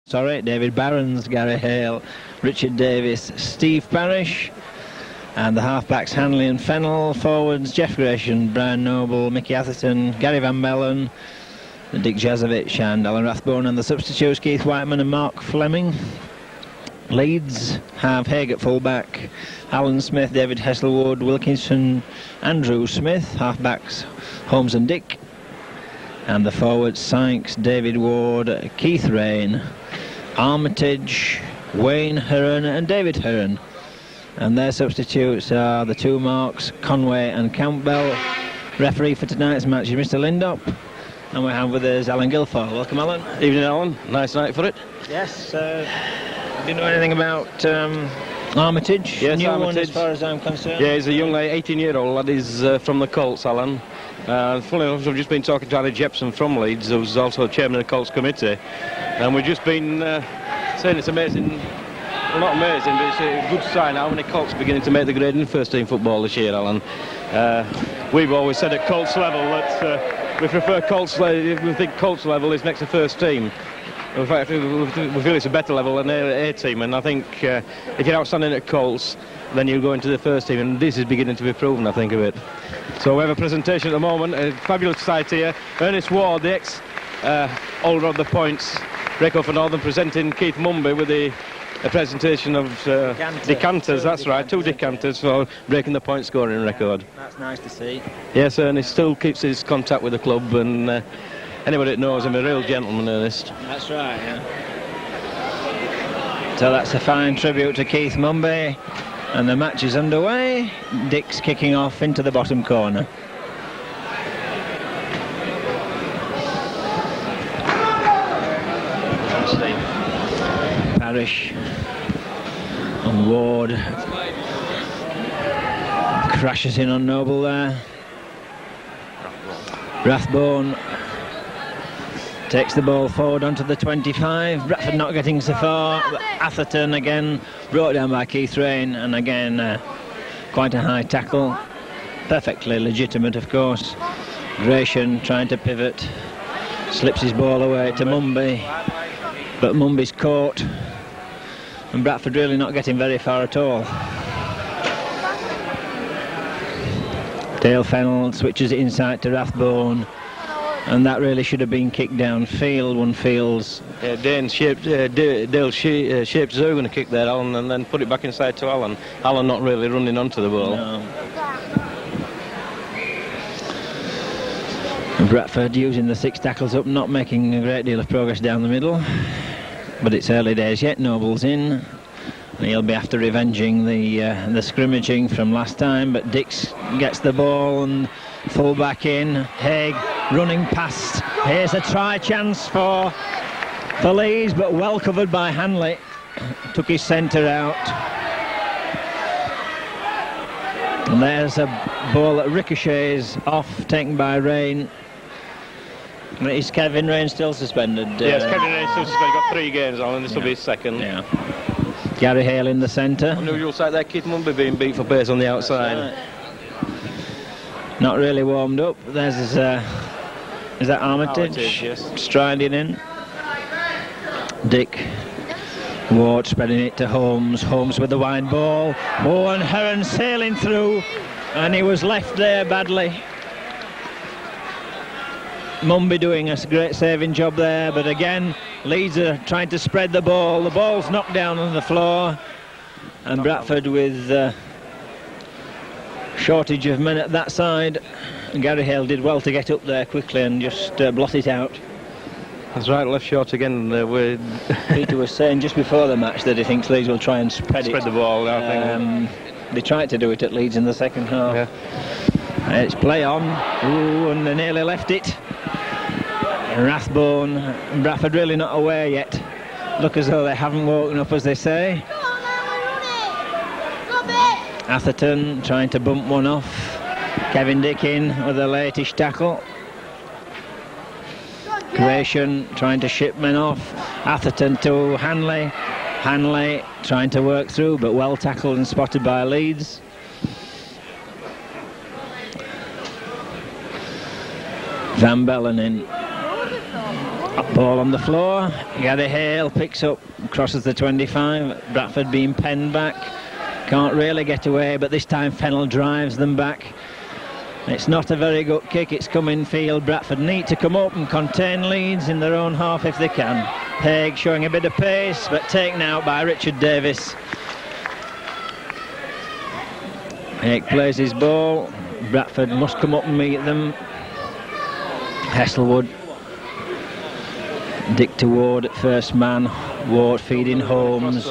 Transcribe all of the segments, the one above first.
David Barron's, Gary Hale, Richard Davis, Steve Parrish, and the halfbacks Hanley and Fennell, forwards Jeff Gratian, Brian Noble, Mickey Atherton, Gary Van Bellen, Dick Jazovich and Alan Rathbone, and the substitutes Keith Whiteman and Mark Fleming. Leeds have Haig at fullback, Alan Smith, David Heselwood, Wilkinson, Andrew Smith, halfbacks Holmes and Dick, and the forwards Sykes, David Ward, Keith Rain, Armitage, Wayne Hearn and David Hearn, and their substitutes are the two marks Conway and Campbell. Referee for tonight's match is Mr. Lindop, and we have with us Alan Guilford. Welcome, Alan. Evening, Alan. Nice night for it. Yes. Do you know anything about Armitage? Yes, New Armitage. one as far as I'm concerned. Yeah, he's a young lad, 18-year-old lad. He's from the Colts, Alan. Funny enough, I've just been talking to Ali Jepson from Leeds, who's also chairman of the Colts committee, and we've just been saying it's amazing. Well, not amazing, but it's a good sign how many Colts are beginning to make the grade in first team football this year, Alan. We've always said at Colts level that we prefer Colts level. We think Colts level is next to first team. In fact, we feel it's a better level than A team, and I think if you're outstanding at Colts, then you'll go into the first team, and this is beginning to be proven, I think, of it. So we have a presentation at the moment, a fabulous sight here. Ernest Ward, the ex-holder of the points, record for Northern, presenting Keith Mumby with a presentation of decanters, that's right, two decanters for breaking the point scoring record. That's nice to see. Yes, Ernest still keeps his contact with the club, and anybody that knows him, a real gentleman, Ernest. That's right, yeah. So that's a fine tribute to Keith Mumby, and the match is underway. Dick's kicking off into the bottom corner. Parrish on Ward, crashes in on Noble there. Rathbone takes the ball forward onto the 25. Bradford not getting so far. Atherton again brought down by Keith Rain, and again quite a high tackle. Perfectly legitimate, of course. Gratian trying to pivot, slips his ball away to Mumby, but Mumby's caught, and Bradford really not getting very far at all. Dale Fennell switches it inside to Rathbone, and that really should have been kicked downfield. One feels. Dale shaped as they were going to kick there, Alan, and then put it back inside to Alan. Alan not really running onto the ball. No. Bradford using the 6 tackles up, not making a great deal of progress down the middle, but it's early days yet. Noble's in, and he'll be after revenging the scrimmaging from last time, but Dix gets the ball and full back in. Haig running past. Here's a try chance for Leeds, but well covered by Hanley. Took his centre out. And there's a ball that ricochets off, taken by Rain. Is Kevin Rain still suspended? Yes, Kevin Rain still suspended. Got 3 games on, and this will be his second. Yeah. Gary Hale in the centre. Unusual sight there, Keith Mumby being beat for pace on the outside. Right. Not really warmed up. There's is that Armitage, yes. striding in. Dick Ward spreading it to Holmes. Holmes with the wide ball. Oh, and Hearn sailing through, and he was left there badly. Mumby doing a great saving job there, but again Leeds are trying to spread the ball. The ball's knocked down on the floor, and Bradford with shortage of men at that side. And Gary Hale did well to get up there quickly and just blot it out. That's right, left short again. Peter was saying just before the match that he thinks Leeds will try and spread the ball. I think. They tried to do it at Leeds in the second half. Yeah. It's play on. Ooh, and they nearly left it. Rathbone and Bradford really not aware yet. Look as though they haven't woken up, as they say. Atherton trying to bump one off. Kevin Dick in with a latish tackle. Gratian trying to ship men off. Atherton to Hanley. Hanley trying to work through, but well tackled and spotted by Leeds. Van Bellen in. Ball on the floor. Gary Hale picks up, crosses the 25. Bradford being penned back. Can't really get away, but this time Fennell drives them back. It's not a very good kick. It's come in field. Bradford need to come up and contain Leeds in their own half if they can. Haig showing a bit of pace, but taken out by Richard Davis. Haig plays his ball. Bradford must come up and meet them. Heselwood. Dick to Ward at first man. Ward feeding Holmes.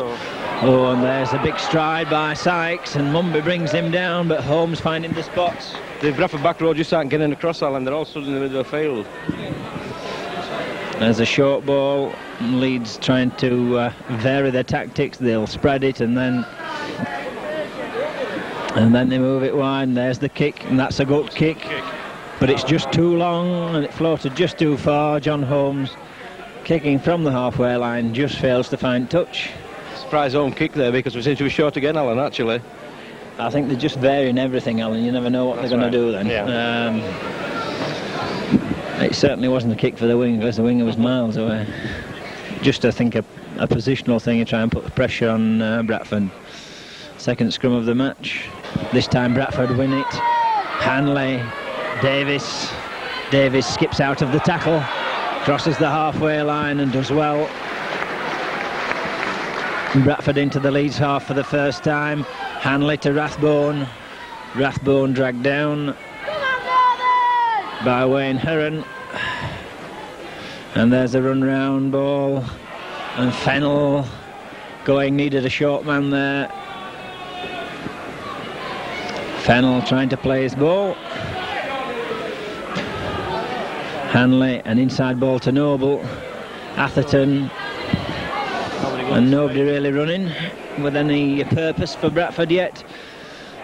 Oh, and there's a big stride by Sykes, and Mumby brings him down, but Holmes finding the spots. The Bradford back row just aren't getting across, Alan. They're all stood in the middle of the field. There's a short ball. Leeds trying to vary their tactics. They'll spread it and then they move it wide. And there's the kick, and that's a good kick. But it's just too long, and it floated just too far. John Holmes, kicking from the halfway line, just fails to find touch. Surprise home kick there, because we seem to be short again, Alan, actually. I think they're just varying everything, Alan. You never know what they're going to do then. Yeah. It certainly wasn't a kick for the winger, because the winger was miles away. Just, I think, a positional thing to try and put the pressure on Bradford. Second scrum of the match. This time Bradford win it. Hanley, Davis. Davis skips out of the tackle, crosses the halfway line and does well. Bradford into the Leeds half for the first time. Hanley to Rathbone. Rathbone dragged down by Wayne Heron. And there's a run round ball. And Fennell needed a short man there. Fennell trying to play his ball. Hanley, an inside ball to Noble. Atherton. And nobody really running with any purpose for Bradford yet.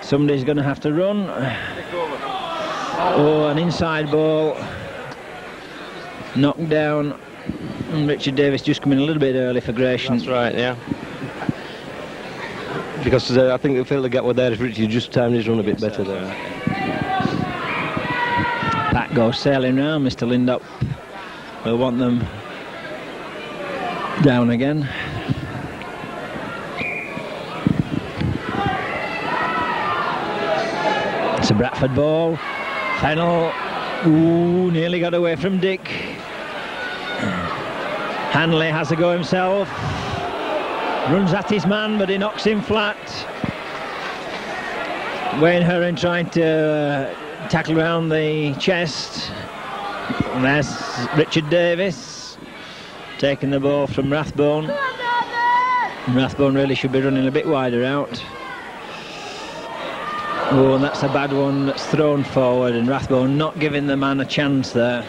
Somebody's going to have to run. Oh, an inside ball. Knocked down. And Richard Davis just coming a little bit early for Gratian. That's right, yeah. Because I think they feel the gap were there if Richard just timed his run a bit better there. Pat goes sailing round. Mr. Lindop will want them down again. It's a Bradford ball. Fennell, ooh, nearly got away from Dick. Hanley has a go himself. Runs at his man, but he knocks him flat. Wayne Heron trying to tackle around the chest. And there's Richard Davis taking the ball from Rathbone. Rathbone really should be running a bit wider out. Oh, and that's a bad one that's thrown forward, and Rathbone not giving the man a chance there.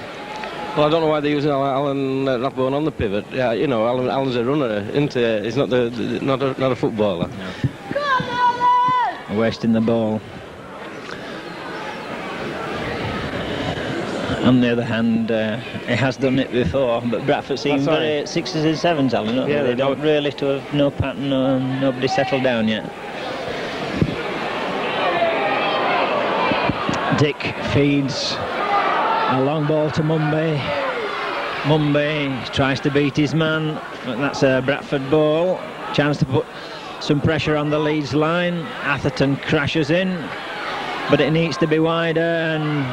Well, I don't know why they're using Alan Rathbone on the pivot. Yeah, you know, Alan's a runner, isn't he? He's not a footballer. No. Wasting the ball. On the other hand, he has done it before, but Bradford seem very sixes and sevens, Alan. Yeah, they don't really to have no pattern, nobody settled down yet. Dick feeds a long ball to Mumby. Mumby tries to beat his man, but that's a Bradford ball. Chance to put some pressure on the Leeds line. Atherton crashes in, but it needs to be wider, and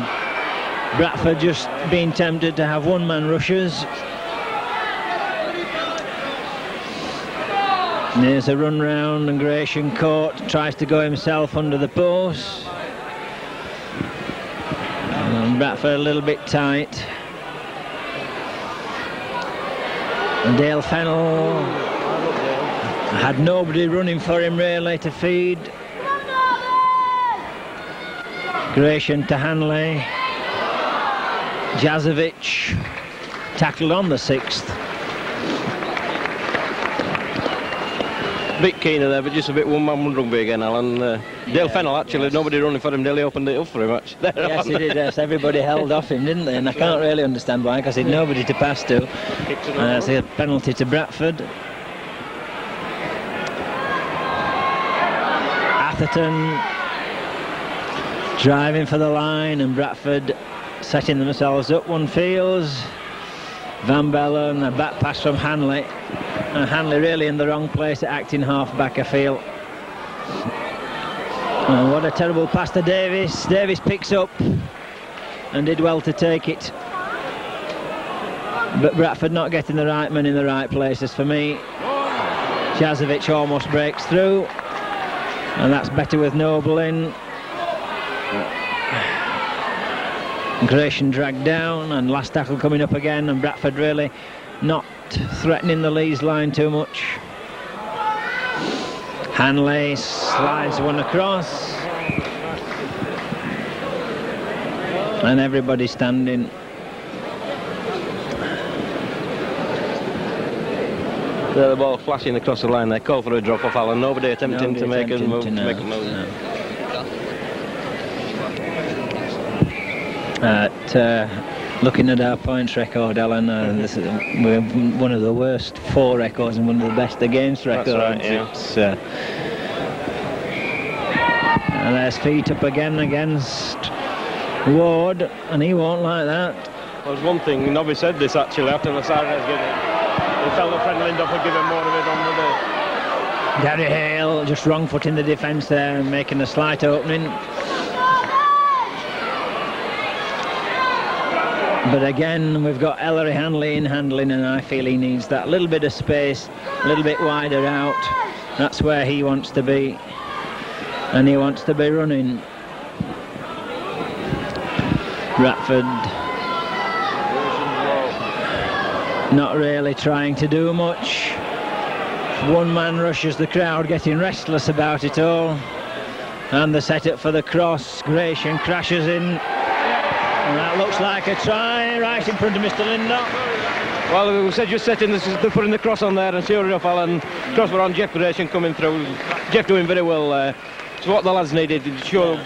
Bradford just being tempted to have one-man rushes. And there's a run round, and Gratian caught, tries to go himself under the post. And Bradford a little bit tight. And Dale Fennell had nobody running for him really to feed. Gratian to Hanley. Jazovic tackled on the 6th. A bit keener there, but just a bit one-man rugby again, Alan. Dale Fennell, actually, nobody running for him, nearly opened it up for him, actually. Yes, he did, yes. Everybody held off him, didn't they? And I can't really understand why, because he'd nobody to pass to. It's a penalty to Bradford. Atherton driving for the line, and Bradford setting themselves up, one feels. Van Bellen, a back pass from Hanley. And Hanley really in the wrong place, acting half-back, I feel. And what a terrible pass to Davis. Davis picks up and did well to take it. But Bradford not getting the right man in the right places for me. Jazovic almost breaks through. And that's better with Noble in. Gratian dragged down, and last tackle coming up again, and Bradford really not threatening the Leeds line too much. Hanley slides one across, and everybody standing. The ball flashing across the line. They call for a drop off, Alan. Nobody attempting to make a move. No. Looking at our points record, Alan, this is, we're one of the worst for records and one of the best against records. That's right, yeah. And there's feet up again against Ward, and he won't like that. Well, there's one thing, Nobby said this actually after the siren has given. He felt the friend Lindop had given more of it on the day. Gary Hale just wrong foot in the defence there and making a slight opening. But again, we've got Ellery Hanley in handling, and I feel he needs that little bit of space, a little bit wider out. That's where he wants to be, and he wants to be running. Bradford not really trying to do much. One man rushes the crowd, getting restless about it all. And the setup for the cross, Gratian crashes in. And that looks like a try, right in front of Mr. Lindop. Well, we said just setting they're putting the cross on there, and sure enough, Alan, cross were on Jeff Gratian coming through. Jeff doing very well there. So what the lads needed, sure,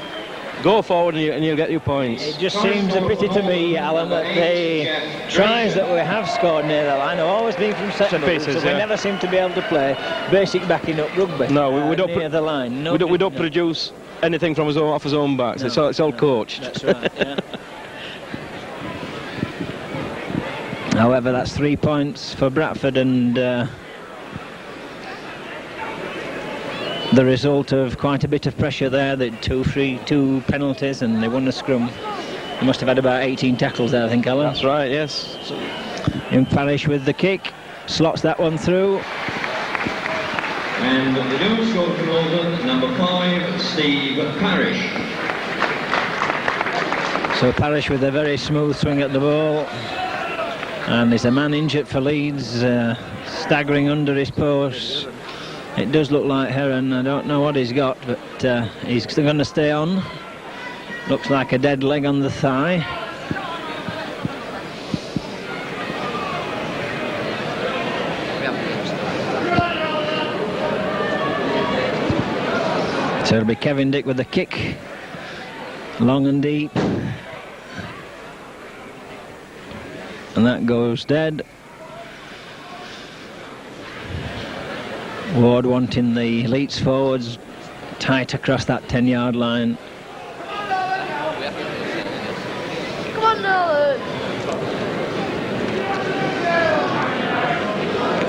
go forward and you'll get your points. It just seems a pity to me, Alan, that the tries that we have scored near the line have always been from set pieces, so we never seem to be able to play basic backing up rugby. No, we don't near the line. We don't produce anything from off his own backs. No, it's all coached. That's right. Yeah. However, that's 3 points for Bradford, and the result of quite a bit of pressure there. The two penalties, and they won the scrum. They must have had about 18 tackles there, I think, Alan. That's right, yes. Young Parish with the kick, slots that one through. And the new score for Oldham, number 5, Steve Parish. So Parish with a very smooth swing at the ball. And there's a man injured for Leeds, staggering under his post. It does look like Heron. I don't know what he's got, but he's going to stay on. Looks like a dead leg on the thigh. So it'll be Kevin Dick with the kick, long and deep. And that goes dead. Ward wanting the Leeds forwards tight across that 10-yard line. Come on, Nolan.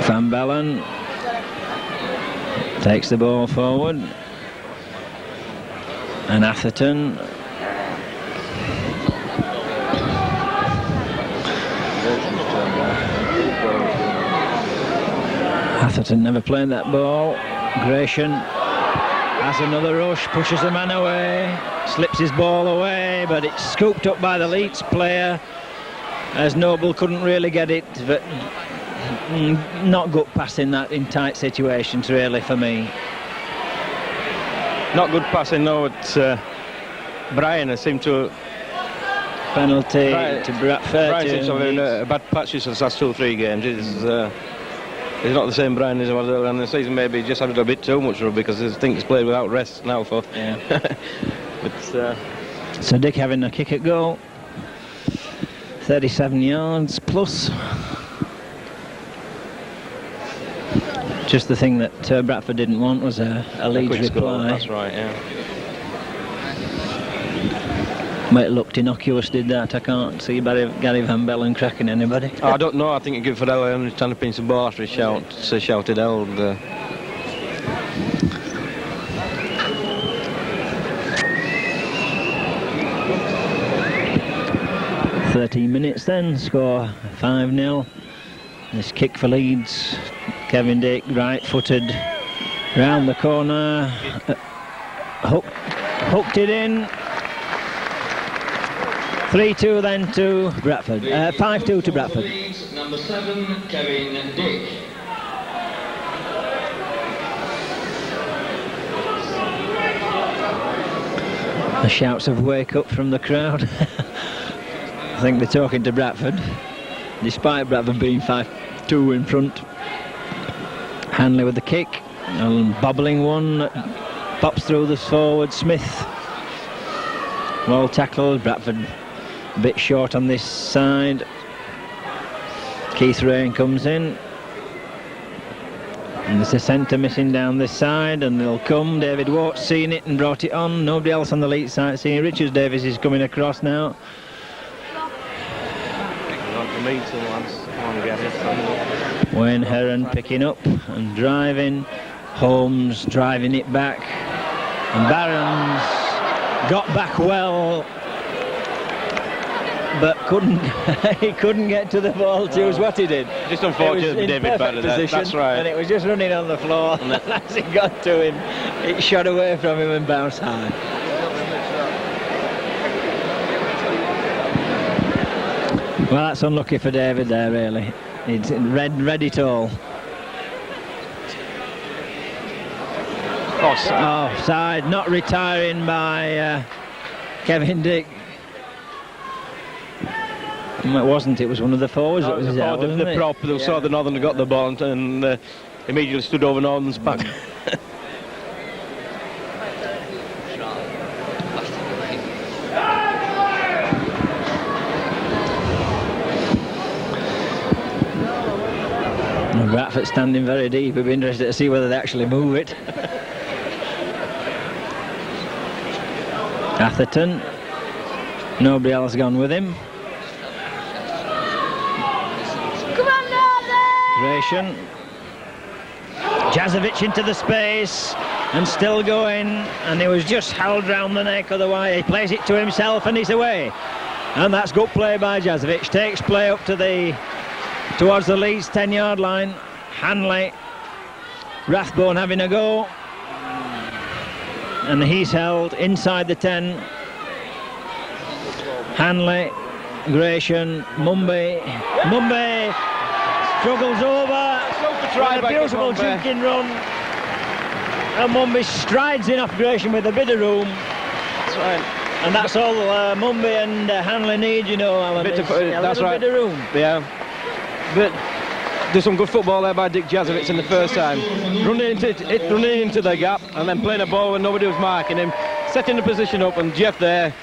Van Bellen takes the ball forward. And Atherton. Atherton never played that ball. Gratian has another rush, pushes the man away, slips his ball away, but it's scooped up by the Leeds player, as Noble couldn't really get it, but not good passing that in tight situations really for me. Not good passing, no. It's Brian has seemed to... Penalty to Bradford. Brian seems to have been a bad patch for the last 2 or 3 games. He's not the same Brian as he was earlier in the season. Maybe just had a bit too much rugby, because I think he's played without rest now for. Yeah. But, so Dick having a kick at goal. 37 yards plus. Just the thing that Bradford didn't want was a Leeds reply. That's right, yeah. Well, it looked innocuous, did that? I can't see Gary Van Bellen cracking anybody. I don't know. I think it gives Fidel only trying to pinch the ball after he shouted held. 13 minutes then, score 5-0. This kick for Leeds. Kevin Dick, right-footed, round the corner, hooked it in. 3-2 then to Bradford. 5-2 to Bradford. Leeds, number 7, Kevin Dick. The shouts of wake up from the crowd. I think they're talking to Bradford, despite Bradford being 5-2 in front. Hanley with the kick, and bobbling one, pops through the forward. Smith, well tackled. Bradford a bit short on this side. Keith Rain comes in, and there's a centre missing down this side, and they'll come. David Watt's seen it and brought it on. Nobody else on the Leeds side seeing. Richard Davis is coming across now. Wayne Heron picking up and driving. Holmes driving it back, and Barron's got back well, but he couldn't get to the ball. Choose what he did. Just unfortunate that David batted that. That's right. And it was just running on the floor. And as it got to him, it shot away from him and bounced high. Well, that's unlucky for David there, really. He's read it all. Offside, not retiring by Kevin Dick. It wasn't, it was one of the forwards that was out, wasn't the it? prop, they saw the Northern got the ball and immediately stood over Northern's back. Bradford standing very deep. We'll be interested to see whether they actually move it. Atherton, nobody else gone with him. Come on, Northern! Gratian, Jazovic into the space and still going, and he was just held round the neck, otherwise he plays it to himself and he's away. And that's good play by Jazovic. Takes play up to towards the Leeds 10-yard line. Hanley, Rathbone having a go, and he's held inside the 10. Hanley, Gratian, Mumby struggles over, a beautiful juking run, and Mumby strides in off Gratian with a bit of room. That's right. And that's all Mumby and Hanley need, you know, Alan. Bit of room. Yeah. But there's some good football there by Dick Jazovic in the first time. Running into the gap and then playing a ball when nobody was marking him. Setting the position up, and Jeff there,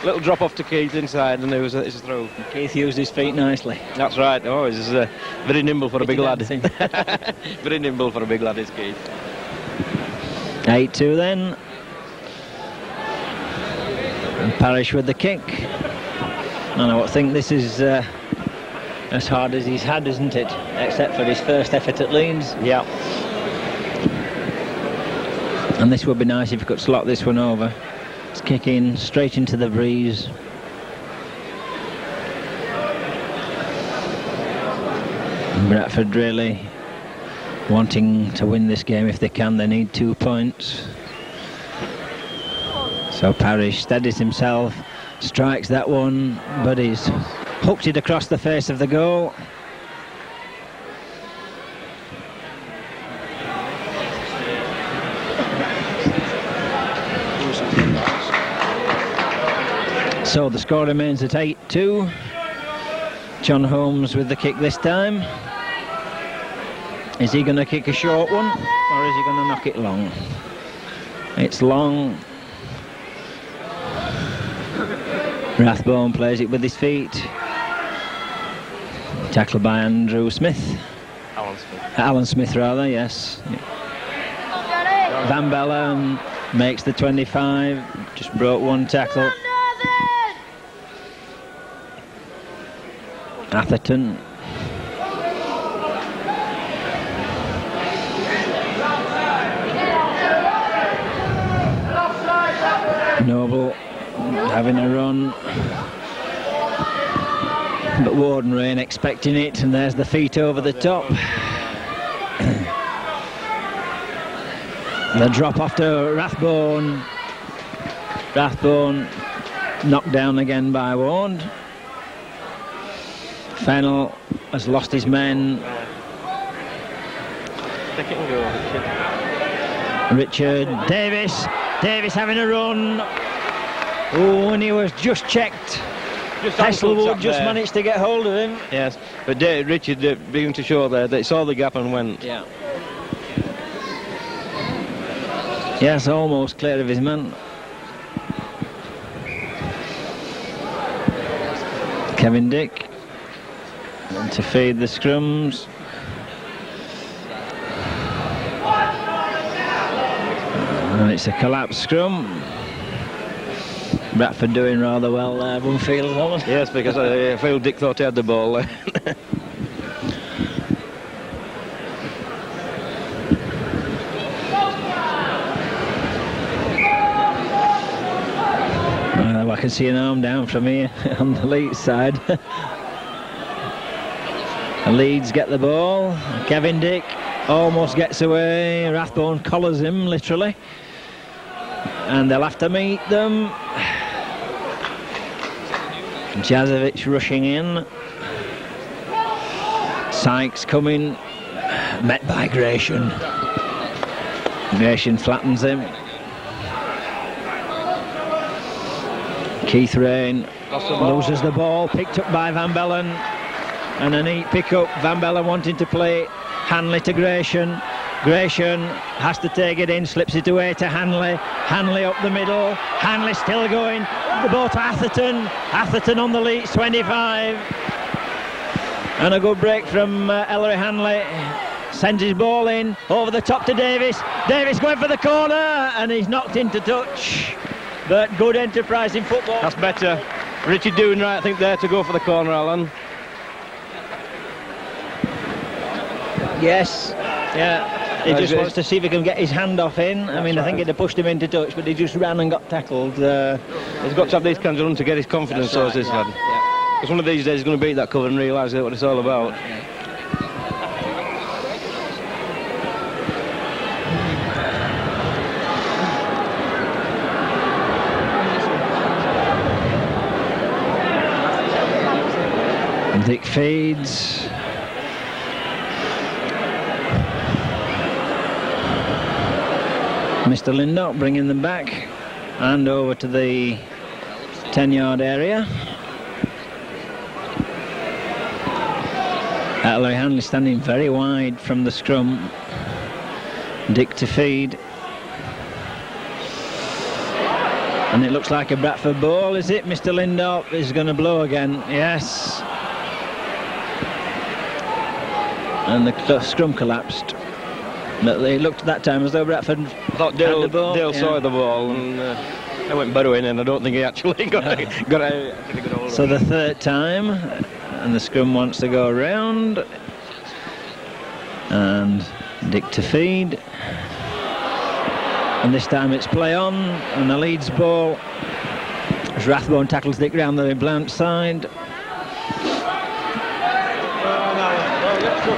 little drop off to Keith inside, and it's a throw. Keith used his feet nicely. That's right. Oh, he's very nimble for a big lad. Very nimble for a big lad, is Keith. 8-2 then. And Parrish with the kick. And I think this is as hard as he's had, isn't it? Except for his first effort at Leeds. Yeah. And this would be nice if he could slot this one over. It's kicking straight into the breeze. And Bradford really wanting to win this game if they can. They need 2 points. So Parrish steadies himself, strikes that one, but he's hooked it across the face of the goal. So the score remains at 8-2. John Holmes with the kick this time. Is he going to kick a short one, or is he going to knock it long? It's long. Rathbone plays it with his feet. Tackled by Andrew Smith. Alan Smith rather, yes. Van Bellen makes the 25. Just broke one tackle. Atherton. Noble having a run, but Warden Rain expecting it, and there's the feet over the top. The drop off to Rathbone. Rathbone knocked down again by Ward. Fennell has lost his men. Richard Davis. Davis having a run. Oh, and he was just checked. Heselwood just managed to get hold of him. Yes, but Richard began to show there that he saw the gap and went. Yeah. Yes, almost clear of his man. Kevin Dick to feed the scrums. And it's a collapsed scrum. Bradford doing rather well there, Bunfield. Yes, because I feel Dick thought he had the ball there. I can see an arm down from here on the Leeds side. The Leeds get the ball. Kevin Dick almost gets away. Rathbone collars him, literally. And they'll have to meet them. Jazovic rushing in. Sykes coming. Met by Gratian. Gratian flattens him. Keith Rain loses the ball, picked up by Van Bellen, and a neat pick-up. Van Bellen wanting to play Hanley to Gratian. Gratian has to take it in, slips it away to Hanley. Hanley up the middle. Hanley still going. The ball to Atherton. Atherton on the Leeds 25. And a good break from Ellery Hanley. Sends his ball in over the top to Davis. Davis going for the corner, and he's knocked into touch. But good enterprise in football. That's better. Richard doing right, I think, there to go for the corner, Alan. Yes, yeah. He just wants to see if he can get his hand off in. I mean, I think he'd have pushed him into touch, but he just ran and got tackled. He's got to have these kinds of runs to get his confidence, so as this lad. Because one of these days he's going to beat that cover and realise what it's all about. Dick feeds. Mr. Lindop bringing them back and over to the 10-yard area. Ellery Hanley standing very wide from the scrum. Dick to feed. And it looks like a Bradford ball, is it? Mr. Lindop is going to blow again. Yes. And the scrum collapsed. But they looked at that time as though Bradford thought Dale saw the ball and they went burrowing in. I don't think he actually got out. So the third time, and the scrum wants to go around. And Dick to feed. And this time it's play on, and the Leeds ball as Rathbone tackles Dick round the Blount side.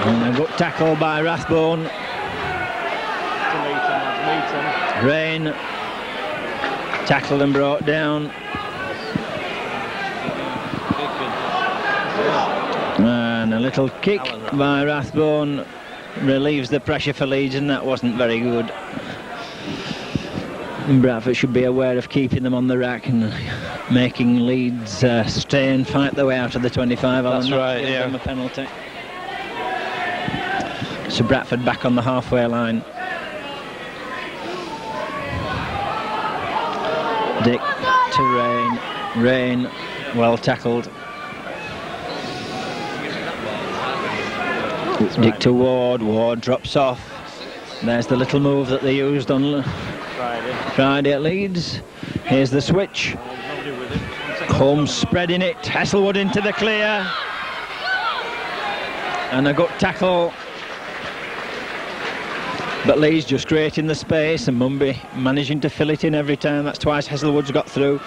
And a good tackle by Rathbone. Rain tackled and brought down. And a little kick by Rathbone relieves the pressure for Leeds, and that wasn't very good. And Bradford should be aware of keeping them on the rack and making Leeds stay and fight their way out of the 25. That's right, yeah. Them a penalty. So Bradford back on the halfway line. Dick to Rain. Rain, well tackled. Dick to Ward. Ward drops off. There's the little move that they used on Friday at Leeds. Here's the switch. Holmes spreading it. Heselwood into the clear. And a good tackle. But Leeds just creating the space, and Mumby managing to fill it in every time. That's twice Heselwood's got through.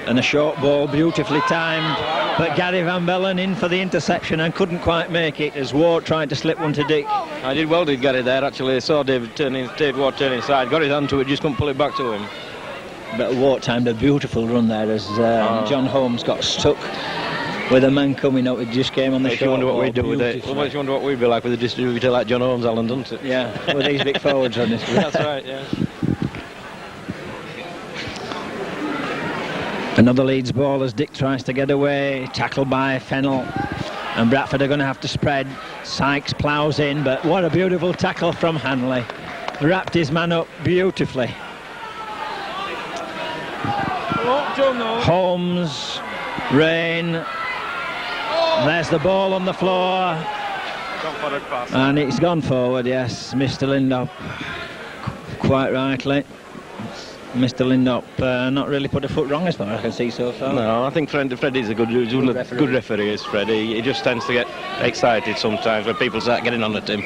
And a short ball, beautifully timed. But Gary Van Bellen in for the interception and couldn't quite make it as Ward tried to slip one to Dick. I did well, did Gary there, actually. I saw David Ward turn inside, got his hand to it, just couldn't pull it back to him. But Ward timed a beautiful run there as John Holmes got stuck with a man coming up. It just came on the short. You wonder what ball, we'd do with it. Well, you wonder what we'd be like with a distributor like John Holmes, Alan, doesn't it? Yeah, with these big forwards on this. That's right, yeah. Another Leeds ball as Dick tries to get away, tackled by Fennell, and Bradford are going to have to spread. Sykes ploughs in, but what a beautiful tackle from Hanley. Wrapped his man up beautifully. Holmes, Rain, there's the ball on the floor, and it's gone forward, yes, Mr. Lindop, quite rightly. Mr. Lindop not really put a foot wrong as far as I can see so far. No, I think Freddie's a good referee, is Freddie. He just tends to get excited sometimes when people start getting on at him.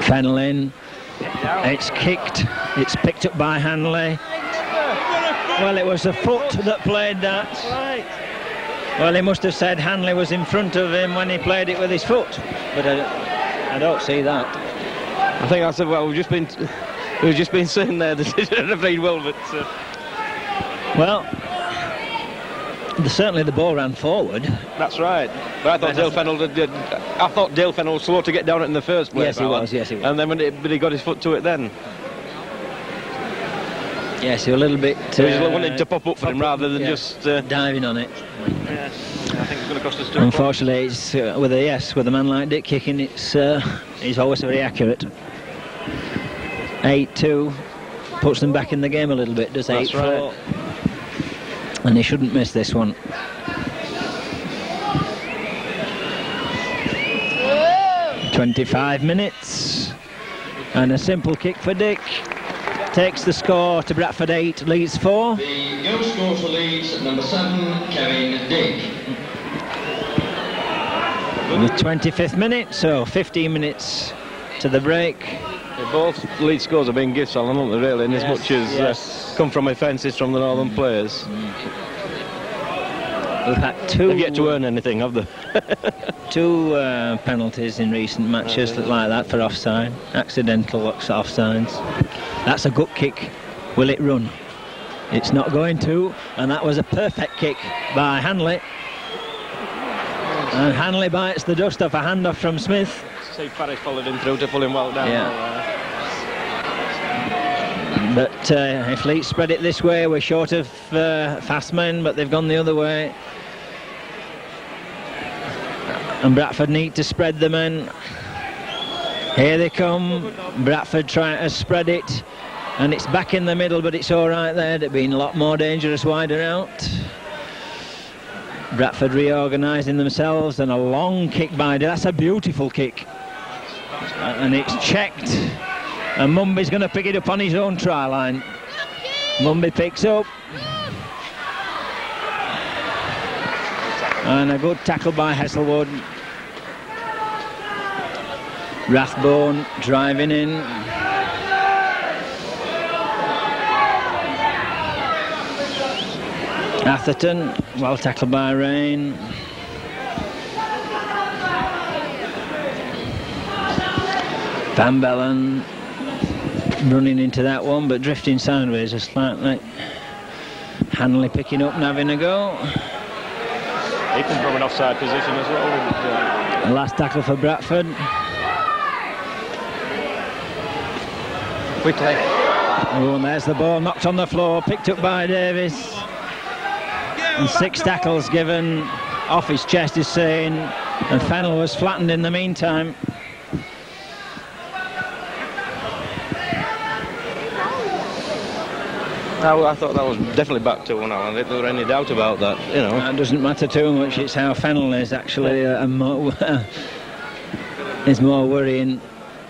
Fennell in, it's kicked, it's picked up by Hanley. Well, it was the foot that played that. Well, he must have said Hanley was in front of him when he played it with his foot, but I don't see that. I think I said, well, we've just been saying there that it refereed well, but... Well, certainly the ball ran forward. That's right. But I thought Dale Fennell did. I thought Dale Fennell was slow to get down it in the first place. Yes, he was. And then but he got his foot to it then. Yes, he was a little bit... he wanted to pop up for him rather than just... diving on it. Yes, I think it's going to cost us 2 Unfortunately, it's, with a man like Dick kicking, he's always very accurate. 8-2 puts them back in the game a little bit, does 8-4. Right. And he shouldn't miss this one. Whoa. 25 minutes. And a simple kick for Dick. Takes the score to Bradford 8, Leeds 4. The goal scorer for Leeds, number 7, Kevin Dick. The 25th minute, so 15 minutes to the break. Both lead scores have been gifts, Alan, haven't they, really, in as Yes, much as yes. Come from offences from the Northern players. We've had two... They've yet to earn anything, have they? Two penalties in recent matches like that for offside, accidental offsides. That's a good kick. Will it run? It's not going to, and that was a perfect kick by Hanley. And Hanley bites the dust off a handoff from Smith. Steve Parrish followed him through to pull him well down. Yeah. But if Leeds spread it this way, we're short of fast men, but they've gone the other way. And Bradford need to spread the men. Here they come. Bradford trying to spread it, and it's back in the middle, but it's all right there. They've been a lot more dangerous wider out. Bradford reorganising themselves, and a long kick by... That's a beautiful kick. And it's checked. And Mumby's going to pick it up on his own try line. Mumby picks up. And a good tackle by Heselwood. Rathbone driving in. Atherton, well tackled by Rain. Van Bellen running into that one, but drifting sideways just slightly. Hanley picking up and having a go. He comes from an offside position as well. The last tackle for Bradford. Quickly. Oh, and there's the ball knocked on the floor, picked up by Davis. And 6 tackles given off his chest, is saying, and Fennell was flattened in the meantime. I thought that was definitely back to 1 hour. If there were any doubt about that, you know. That doesn't matter too much. It's how Fennell is actually is more worrying.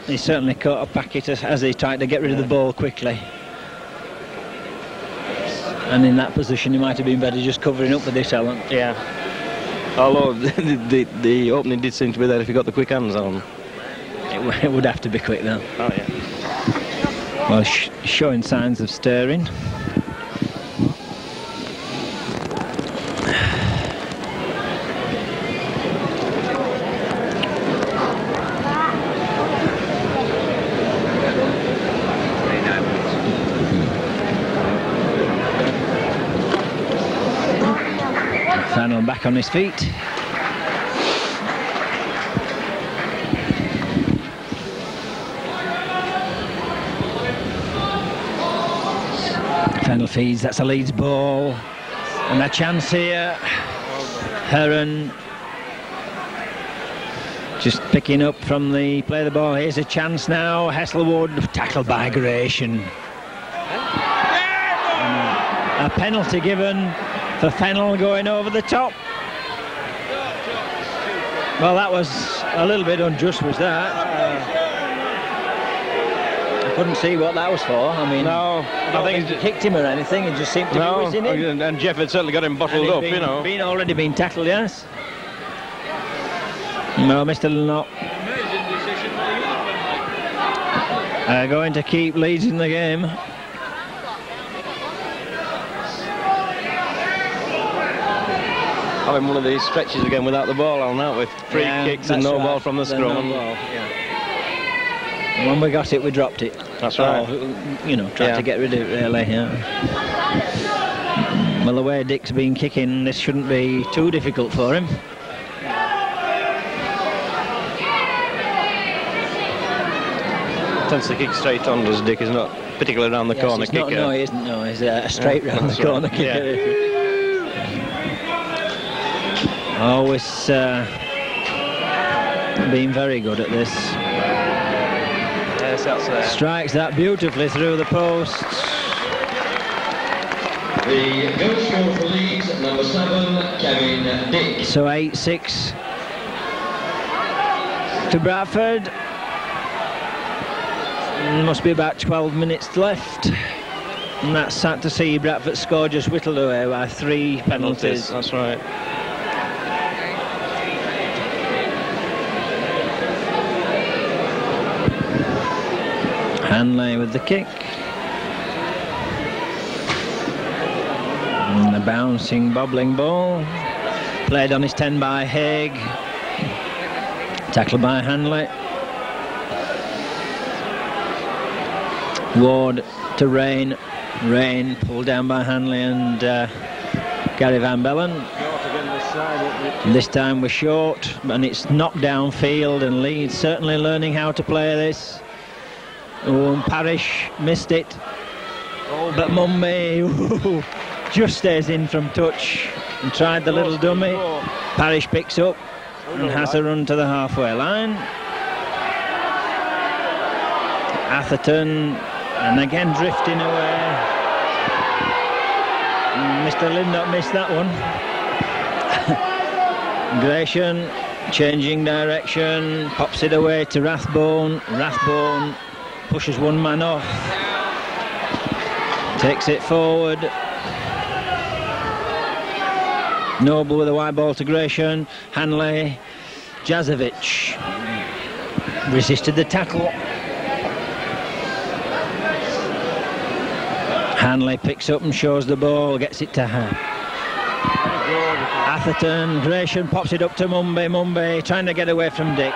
He certainly caught a packet as he tried to get rid of the ball quickly. And in that position, he might have been better just covering up with this element. Yeah. Although the opening did seem to be there if he got the quick hands on. It would have to be quick though. Oh yeah. Well, showing signs of stirring. Fennell back on his feet. Fennell feeds, that's a Leeds ball. And a chance here. Heron just picking up from the play the ball. Here's a chance now. Heselwood tackled by Gratian. A penalty given for Fennell going over the top. Well, that was a little bit unjust, was that? I couldn't see what that was for. I mean, No, I think he kicked him or anything. It just seemed to be whizzing in. And Jeff had certainly got him bottled up, you know. Already been tackled, yes. No, Mr. Lynott going to keep Leeds in the game. Having one of these stretches again without the ball on, aren't we? Free kicks and no ball from the scrum. No ball, when we got it, we dropped it. That's right. You know, tried to get rid of it, really, yeah. Well, the way Dick's been kicking, this shouldn't be too difficult for him. Tends to kick straight on, does Dick? He's not particularly around the corner kicker. No, he isn't. No, he's straight round the corner kicker. Yeah. Always been very good at this. Yes, that's Strikes that beautifully through the posts. The goal scorer for Leeds, number 7, Kevin Dick. So 8-6 to Bradford. Must be about 12 minutes left. And that's sad to see Bradford score just whittled away by 3 penalties. That's right. Hanley with the kick. And the bouncing, bobbling ball. Played on his 10 by Haig. Tackled by Hanley. Ward to Rain. Rain pulled down by Hanley and Gary Van Bellen. This time we're short, and it's knocked downfield, and Leeds certainly learning how to play this. Oh, and Parish missed it. But Mumby just stays in from touch and tried the little dummy. Parish picks up and has a run to the halfway line. Atherton, and again drifting away. Mr. Lynott missed that one. Gratian changing direction, pops it away to Rathbone. Rathbone pushes one man off, takes it forward. Noble with a wide ball to Gratian. Hanley, Jazovic resisted the tackle. Hanley picks up and shows the ball, gets it to her. Atherton, Gratian pops it up to Mumby. Mumby trying to get away from Dick.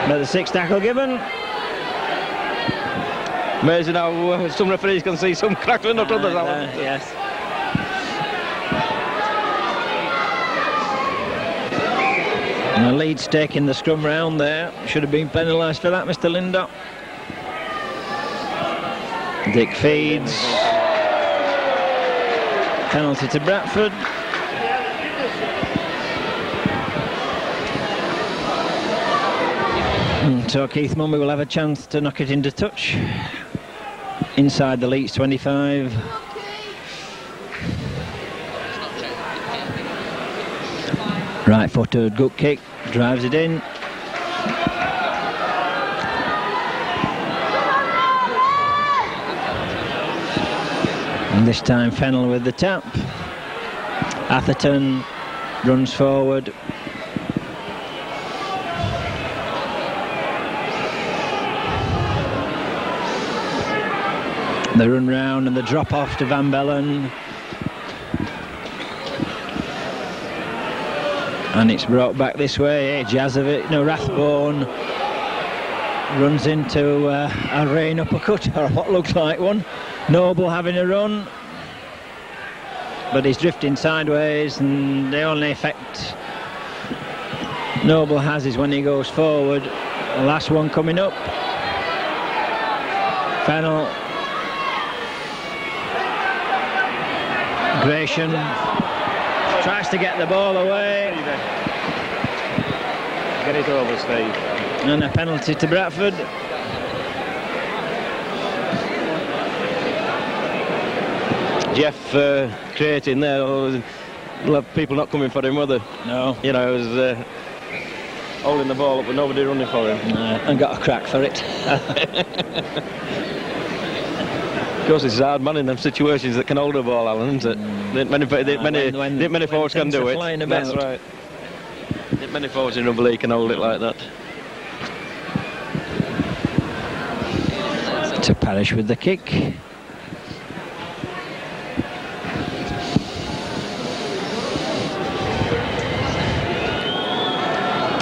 But the 6th tackle given. Amazing how some referees can see some crackling up others. Yes. And a lead stake in the scrum round there. Should have been penalised for that, Mr. Lynott. Dick feeds. Penalty to Bradford. So Keith Mumby will have a chance to knock it into touch. Inside the Leeds 25. Right footed, good kick, drives it in. And this time Fennell with the tap. Atherton runs forward. The run round and the drop off to Van Bellen. And it's brought back this way. Rathbone runs into a rain uppercut, or what looked like one. Noble having a run, but he's drifting sideways, and the only effect Noble has is when he goes forward. The last one coming up. Fennell. Gratian tries to get the ball away. Get it over, Steve. And a penalty to Bradford. Jeff creating there. We'll have people not coming for him, were they? No. You know, he was holding the ball up, but nobody running for him. And got a crack for it. Of course, it's hard man in them situations that can hold the ball, Alan, isn't it? Many forwards can do it. That's right. Many forwards in rugby league can hold it like that. To Parish with the kick.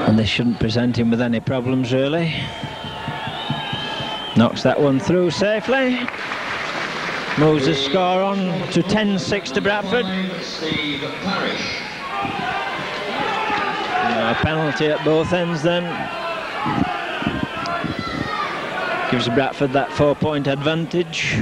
And this shouldn't present him with any problems, really. Knocks that one through safely. Moves the score on to 10-6 to Bradford. Steve Parish. A penalty at both ends then. Gives Bradford that 4-point advantage.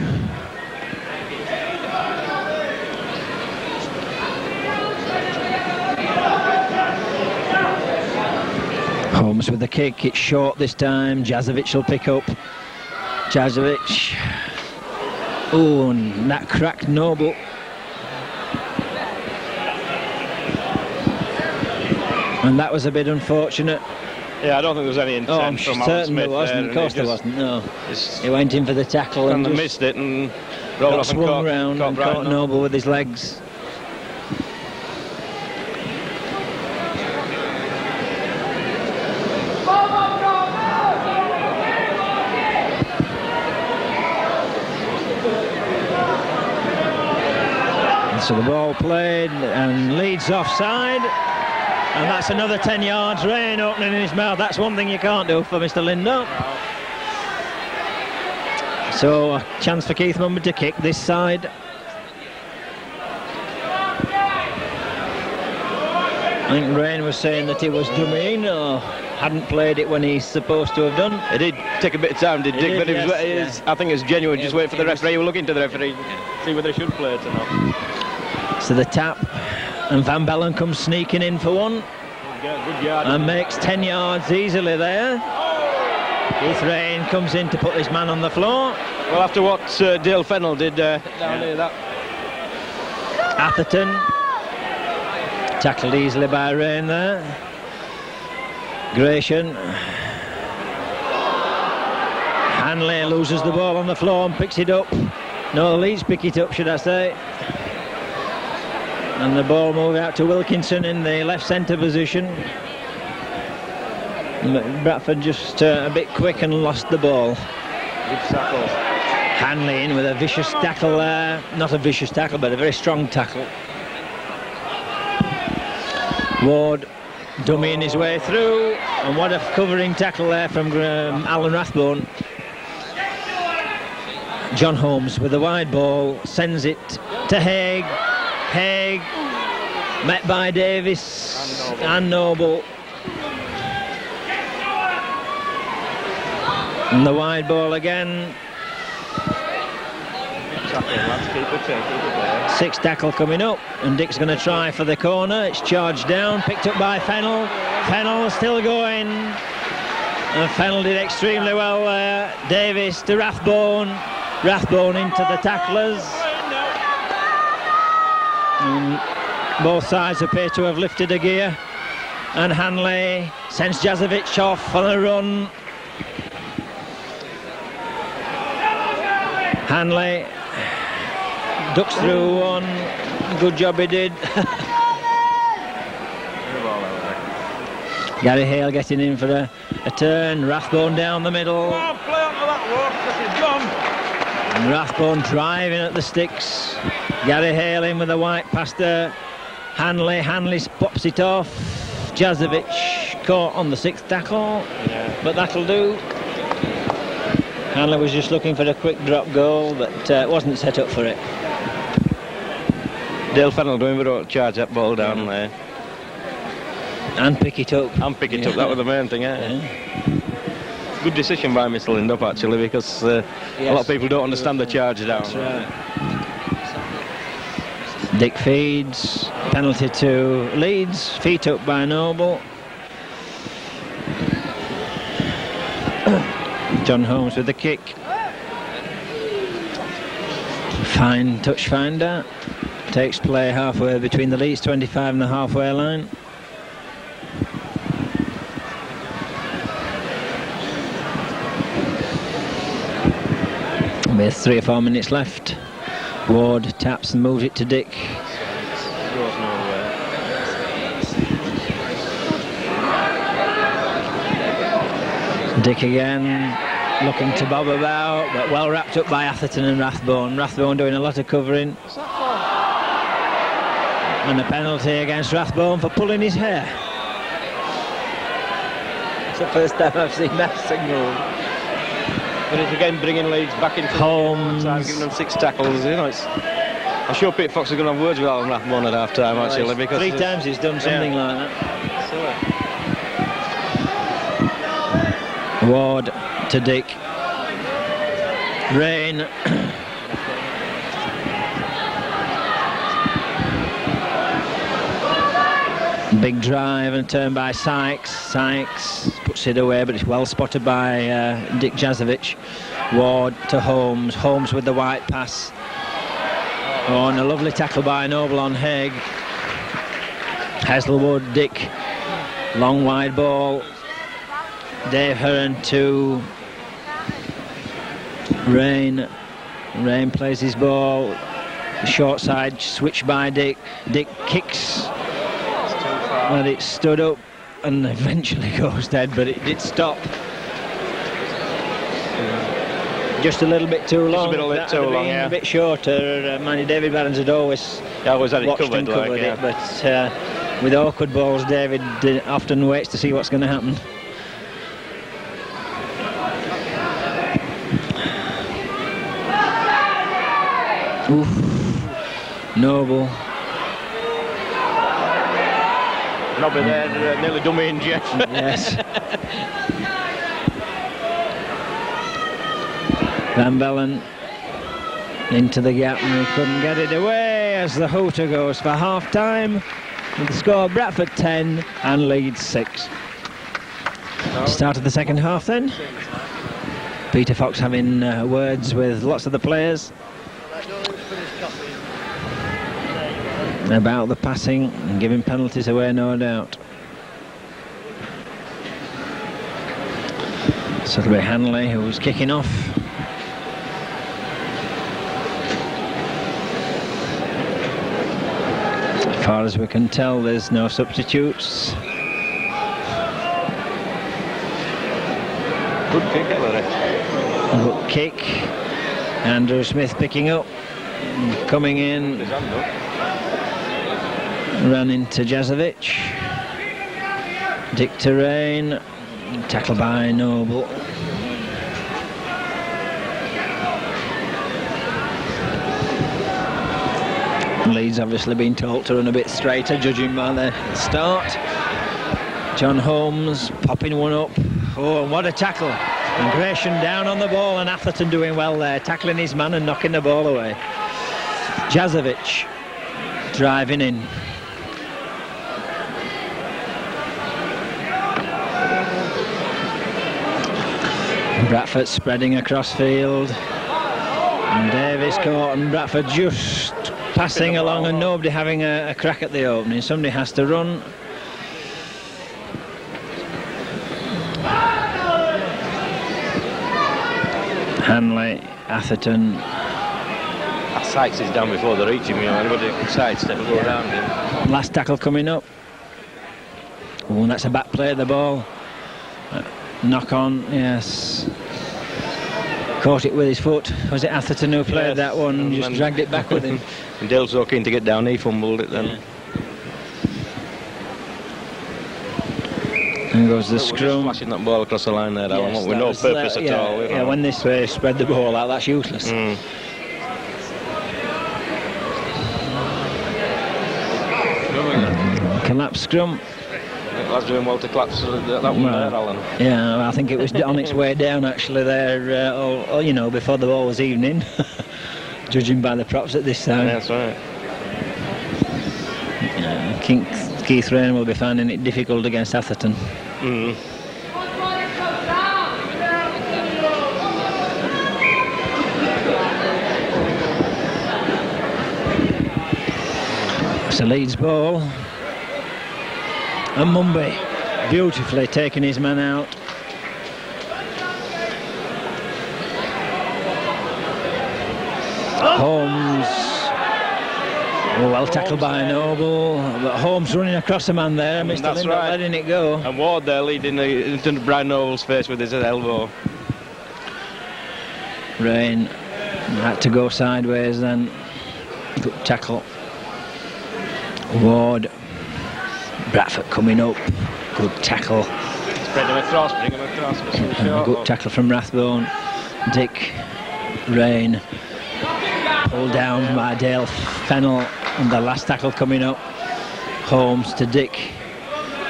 Holmes with the kick, it's short this time. Jazovic will pick up. Jazovic. Oh, and that cracked Noble. And that was a bit unfortunate. Yeah, I don't think there was any intent I'm from certain there Smith wasn't. Of course there wasn't. No, he went in for the tackle and and missed it and rolled got off and swung round and Brighton caught up. Noble with his legs. And so the ball played and Leeds offside. And that's another 10 yards, rain opening in his mouth. That's one thing you can't do for Mr. Lindo. So a chance for Keith Mumford to kick this side. I think Rain was saying that he was dummying or hadn't played it when he's supposed to have done. It did take a bit of time, did Dick? But I think it's genuine, just wait for the referee. We'll look into the referee, see whether they should play it or not. So the tap. And Van Bellen comes sneaking in for one. Good yard. And makes 10 yards easily there. Keith Rain comes in to put this man on the floor. Well, after what Dale Fennell did down there, that. Atherton. Tackled easily by Rain there. Gratian. Hanley loses the ball on the floor and picks it up. No, Leeds pick it up, should I say. And the ball moved out to Wilkinson in the left centre position. Bradford just a bit quick and lost the ball. Good tackle. Hanley in with a vicious tackle there. Not a vicious tackle, but a very strong tackle. Ward dummying his way through. And what a covering tackle there from Alan Rathbone. John Holmes with the wide ball sends it to Haig. Haig met by Davis and Noble. And the wide ball again. Sixth tackle coming up, and Dick's going to try for the corner. It's charged down, picked up by Fennell. Fennell still going. And Fennell did extremely well there. Davis to Rathbone. Rathbone into the tacklers. Both sides appear to have lifted a gear, and Hanley sends Jazovic off on a run. Hanley Ducks through one. Good job he did. Gary Hale getting in for a turn. Rathbone down the middle. Oh, play on to that one. This is gone. And Rathbone driving at the sticks. Gary Hale in with a white past Hanley. Hanley pops it off. Jazovic caught on the 6th tackle. Yeah. But that'll do. Hanley was just looking for a quick drop goal, but wasn't set up for it. Dale Fennell doing without charge that ball down there. And pick it up. And pick it up, that was the main thing, Yeah. Good decision by Mr. Lindup, actually, because a lot of people don't understand the charge down. That's right. Dick feeds. Penalty to Leeds. Feet up by Noble. John Holmes with the kick. Fine touch finder. Takes play halfway between the Leeds 25 and the halfway line. With 3 or 4 minutes left. Ward taps and moves it to Dick. Dick again, looking to bob about, but well wrapped up by Atherton and Rathbone. Rathbone doing a lot of covering. And a penalty against Rathbone for pulling his hair. It's the first time I've seen that signal. But it's again bringing Leeds back into Holmes. the game, giving them 6 tackles. You know, I'm sure Pete Fox is going to have words with Alan Rathbone at half time, actually, because 3 times he's done something like that. Ward to Dick. Rain. Big drive and turn by Sykes. Sykes puts it away, but it's well spotted by Dick Jazovic. Ward to Holmes. Holmes with the white pass. Oh, and a lovely tackle by Noble on Haig. Hazelwood, Dick. Long wide ball. Dave Hearn to Rain. Rain plays his ball. Short side switch by Dick. Dick kicks. And it stood up and eventually goes dead, but it did stop. Just a little bit too long. Just a bit too long, yeah. A bit shorter. David Barnes had always had it watched covered, and covered like, it, but with awkward balls, David often waits to see what's going to happen. Oof. Noble. Nobby there, nearly dummy in Jeff. Yes. Van Bellen into the gap and he couldn't get it away as the hooter goes for half time. With the score Bradford 10 and Leeds 6. Start of the second half then. Peter Fox having words with lots of the players about the passing and giving penalties away, no doubt. So it'll be Hanley who was kicking off. As far as we can tell, there's no substitutes. Good kick, Ellery. Good kick. Andrew Smith picking up, coming in. His hand up. Ran into Jazovic. Dick to Rain. Tackle by Noble. Leeds obviously been told to run a bit straighter, judging by the start. John Holmes popping one up. Oh, and what a tackle. And Gratian down on the ball, and Atherton doing well there, tackling his man and knocking the ball away. Jazovic driving in. Bradford spreading across field, and Davis caught, and Bradford just passing along and nobody having a crack at the opening. Somebody has to run. Hanley, Atherton, Sykes is down before they reach him, you know, anybody sidestep will go around him. Last tackle coming up. Oh, that's a back play of the ball. Knock on, yes. Caught it with his foot. Was it Atherton who played that one and just dragged it back with him? And Dale's so keen to get down, he fumbled it then. And goes the We're just scrum. flashing that ball across the line there, Alan, Yes, with that no was purpose at yeah, all. Yeah, when this way spread the ball out, that's useless. Collapse scrum. Lads doing well to collapse that one there, Alan. Yeah, I think it was on its way down actually there, you know, before the ball was evening, judging by the props at this time. Yeah, that's right. Keith Rain will be finding it difficult against Atherton. It's a Leeds ball. And Mumby beautifully taking his man out. Holmes. Oh, well tackled by Noble. But Holmes running across a man there. Mr. That's Lindop right. letting it go. And Ward there leading into Brian Noble's face with his elbow. Rain had to go sideways then. Good tackle. Ward. Bradford coming up. Good tackle. Spread him across, bring him across. Good tackle from Rathbone. Dick. Rain. Pulled down by Dale Fennell. And the last tackle coming up. Holmes to Dick.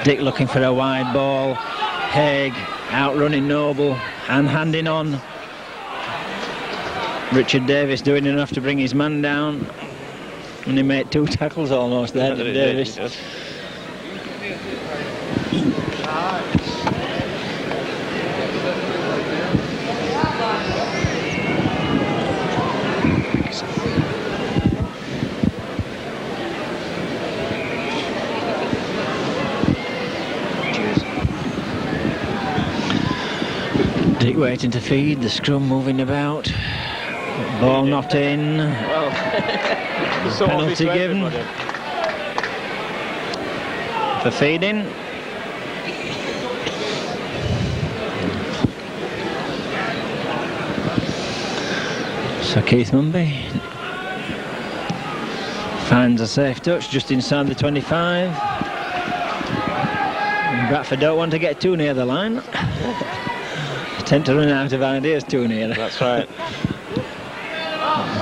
Dick looking for a wide ball. Haig outrunning Noble and handing on. Richard Davis doing enough to bring his man down. And he made 2 tackles almost there, Davis. Dick waiting to feed, the scrum moving about. Ball not in. Well, penalty given for feeding. So Keith Mumby finds a safe touch just inside the 25. And Bradford don't want to get too near the line. They tend to run out of ideas too near. That's right.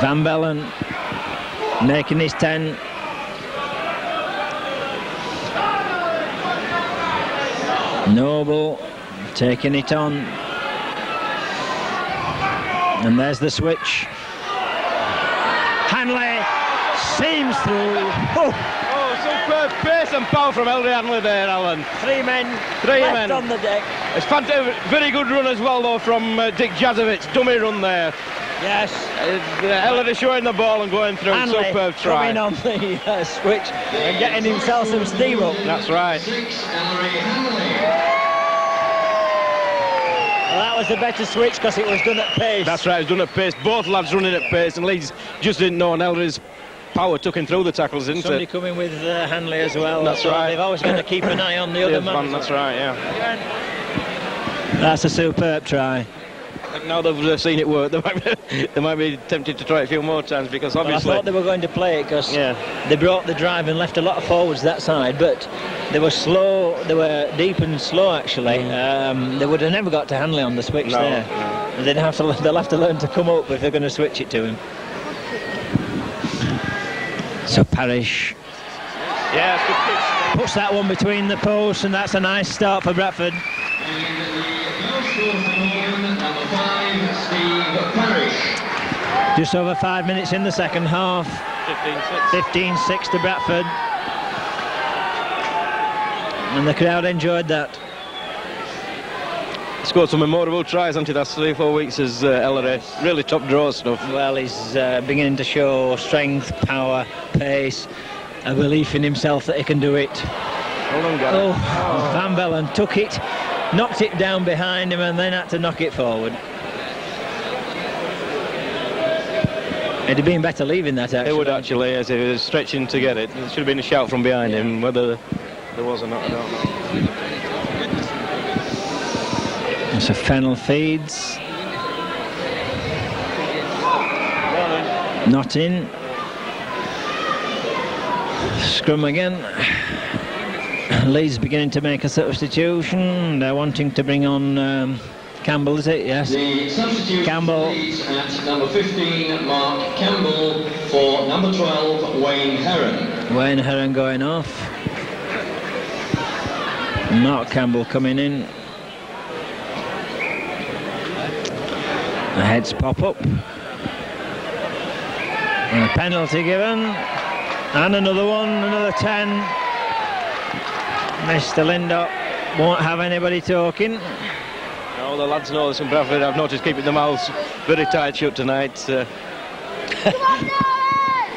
Van Bellen making his 10. Noble taking it on. And there's the switch. Hanley seams through. Oh, superb pace and power from Ellery Hanley there, Alan. 3 men. Three left men on the deck. It's fantastic, very good run as well though from Dick Jazovich, dummy run there. Yes. Ellery showing the ball and going through. Hanley Superb try. coming on the switch and getting himself some steam up. That's right. 6, Ellery Hanley. Well, that was a better switch because it was done at pace. That's right, it's done at pace. Both lads running at pace, and Leeds just didn't know, and Ellery's power took him through the tackles, didn't Somebody it? coming with Hanley as well. That's right. They've always got to keep an eye on the other man. That's right, yeah. That's a superb try. Now they've seen it work, they might be tempted to try it a few more times because Well, I obviously... thought they were going to play it because they brought the drive and left a lot of forwards that side, but they were slow, they were deep and slow actually. They would have never got to Hanley on the switch there. No. They'll have to learn to come up if they're going to switch it to him. So Parrish puts that one between the posts, and that's a nice start for Bradford. Just over 5 minutes in the second half. 15-6 to Bradford. And the crowd enjoyed that. Scored some memorable tries, hasn't he? That's 3 or 4 weeks as Ellery. Really top draw stuff. Well, he's beginning to show strength, power, pace, a belief in himself that he can do it. Hold on, Gary. Van Bellen took it, knocked it down behind him and then had to knock it forward. It'd have been better leaving that actually. It would actually, as he was stretching to get it. There should have been a shout from behind him. Whether there was or not, I don't know. So Fennell feeds. Not in. Scrum again. Leeds beginning to make a substitution. They're wanting to bring on Campbell, is it? Yes. The substitute Campbell. at number 15, Mark Campbell, for number 12, Wayne Heron. Wayne Heron going off. Mark Campbell coming in. The heads pop up. And a penalty given. And another one, another 10. Mr. Lindop won't have anybody talking. No, the lads know this in Bradford. I've noticed keeping the mouths very tight shut tonight. Come on, Leeds!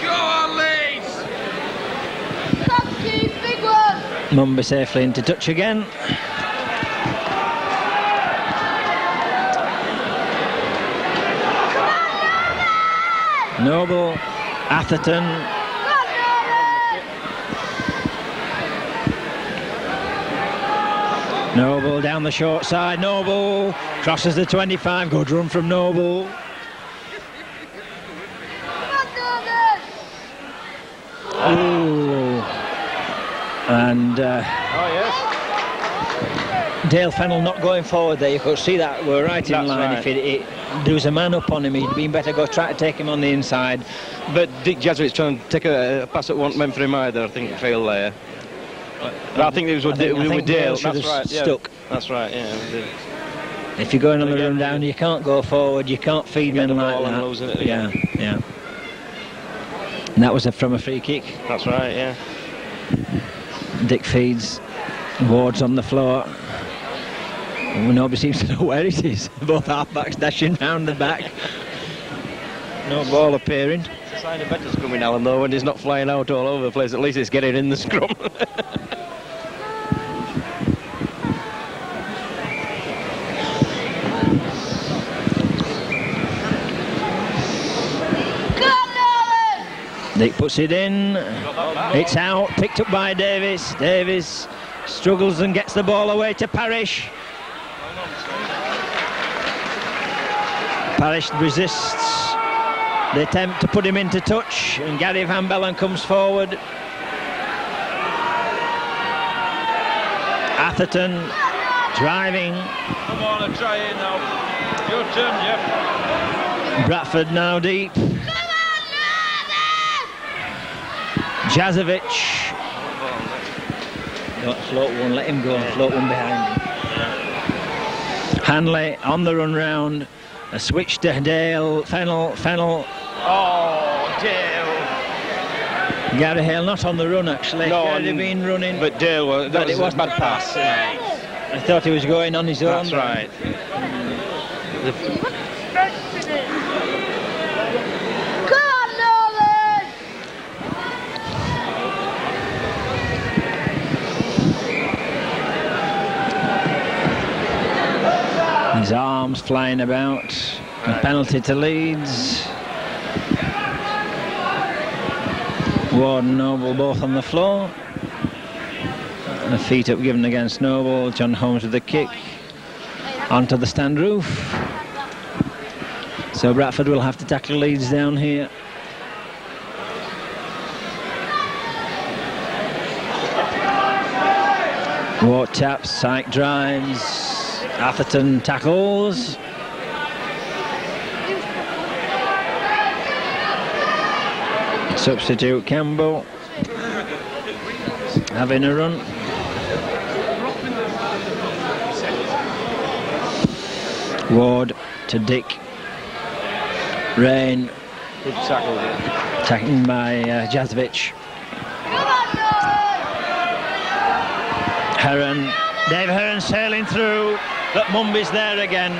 Go on, Leeds! Substitute, big one! Mumby safely into touch again. Noble, Atherton. Noble down the short side. Noble crosses the 25. Good run from Noble. Ooh. And Oh, yes. Dale Fennell not going forward there. You could see that we're right in That's line. right. If there was a man up on him, he'd been better go try to take him on the inside. But Dick Jesuit's trying to take a pass that wasn't meant for him either. I think it failed there. But I think it was with think Dale. should That's have right. Yeah. stuck. That's right. Yeah. If you're going on the Again, run down, you can't go forward. You can't feed Get men the like ball and that. losing it Yeah, again. yeah. And that was from a free kick. That's right. Yeah. Dick feeds. Ward's on the floor. And nobody seems to know where it is. Both half-backs dashing round the back. No ball appearing. It's a sign of better's coming, Alan, though, when he's not flying out all over the place. At least it's getting in the scrum. Dick puts it in. It's out. Picked up by Davis. Davis struggles and gets the ball away to Parrish. Parrish resists the attempt to put him into touch, and Gary Van Bellen comes forward. Atherton driving. Come on and try it now. Your turn, Jeff. Bradford now deep. Jazovic. Don't float one, let him go. Float one behind him. Hanley on the run round. A switch to Dale. Fennell. Oh, Dale. Gary Hale not on the run actually. No, He'd have been running. But Dale was. But it was a wasn't bad pass. I thought he was going on his own. That's right. Come on, Nolan! His arms flying about. A penalty to Leeds. Ward and Noble both on the floor. And a feet up given against Noble. John Holmes with the kick. Onto the stand roof. So Bradford will have to tackle Leeds down here. Ward taps, Syke drives. Atherton tackles. Substitute Campbell having a run. Ward to Dick. Rain. Good tackle. Taken by Jazovic. Heron. Dave Heron sailing through, but Mumby's there again.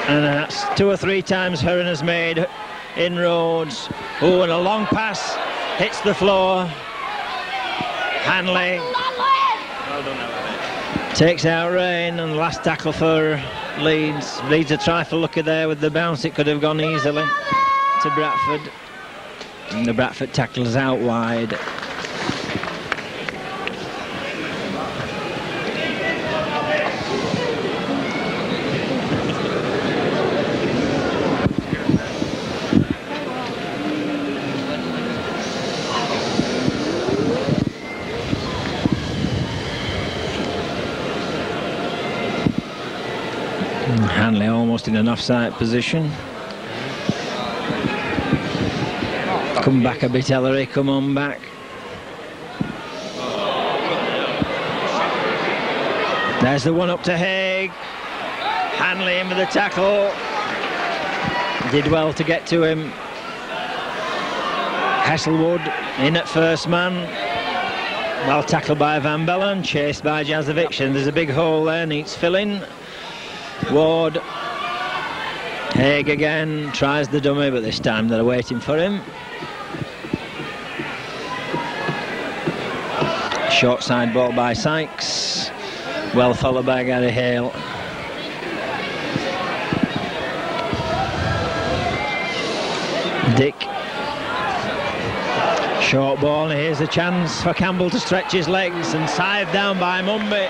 And that's 2 or 3 times Heron has made inroads. Oh, and a long pass hits the floor. Hanley. Well done, Alan. Takes out Rain, and last tackle for Leeds. Leeds a trifle lucky there with the bounce. It could have gone easily to Bradford. And the Bradford tackle is out wide. Hanley almost in an offside position. Come back a bit, Ellery, come on back. There's the one up to Haig. Hanley in with the tackle. Did well to get to him. Heselwood in at first man. Well tackled by Van Bellen, chased by Jazovic, and there's a big hole there, needs filling. Ward. Haig again, tries the dummy, but this time they're waiting for him. Short side ball by Sykes. Well followed by Gary Hale. Dick. Short ball, and here's a chance for Campbell to stretch his legs, and scythed down by Mumby.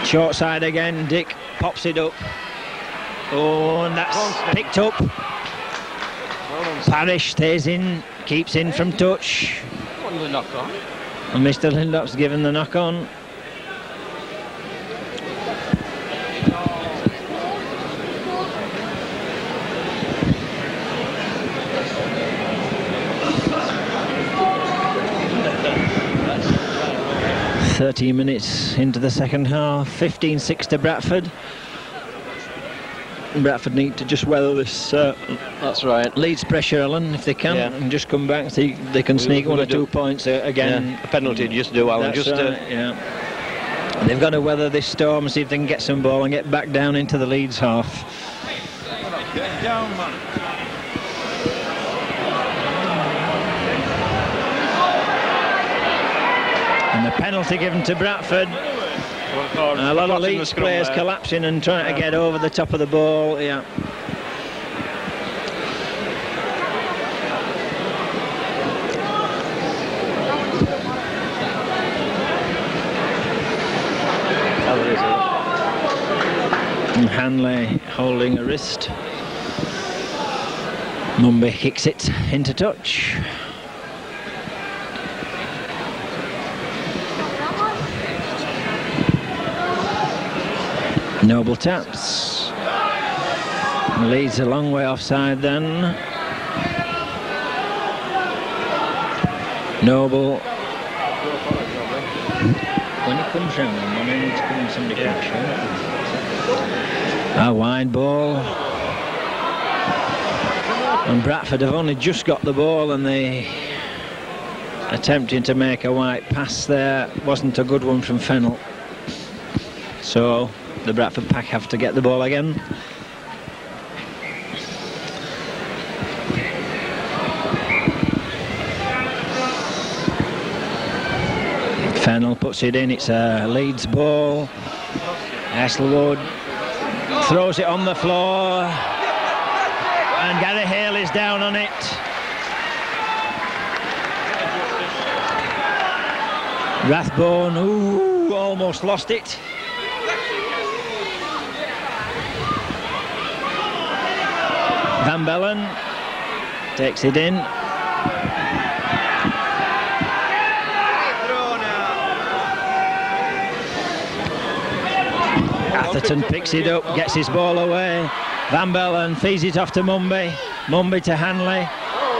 Short side again, Dick pops it up. Oh, and that's picked up. Parrish stays in, keeps in from touch. The knock on. And Mr. Lindop's given the knock on. ...13 minutes into the second half, 15-6 to Bradford. Bradford need to just weather this That's right. Leeds pressure, Alan, if they can, and just come back and see if they can sneak one or 2 points again. Yeah, a penalty just do, Alan. That's Just right, And they've got to weather this storm and see if they can get some ball and get back down into the Leeds half. Get down, man. And the penalty given to Bradford. A lot of Leeds players collapsing and trying to get over the top of the ball. Yeah. And Hanley holding a wrist. Mumby kicks it into touch. Noble taps. Leeds a long way offside then. Noble. When he comes round, I mean, he's coming somebody catch him. A wide ball. And Bradford have only just got the ball, and they attempting to make a wide pass there. Wasn't a good one from Fennell. So the Bradford pack have to get the ball again. Fennell puts it in, it's a Leeds ball. Heselwood throws it on the floor, and Gary Hale is down on it. Rathbone, ooh, almost lost it. Van Bellen takes it in. Atherton picks it up, gets his ball away. Van Bellen feeds it off to Mumby. Mumby to Hanley.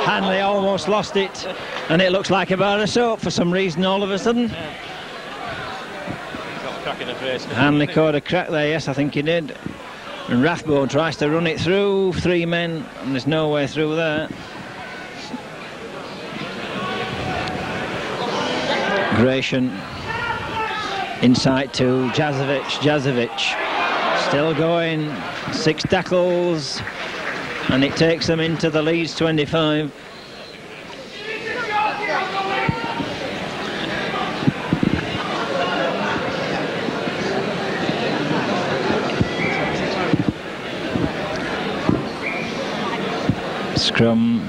Hanley almost lost it, and it looks like a bar of soap for some reason all of a sudden. Hanley caught a crack there, yes, I think he did. And Rathbone tries to run it through 3 men, and there's no way through there. Gratian inside to Jazovic. Jazovic still going, 6 tackles, and it takes them into the Leeds 25. Scrum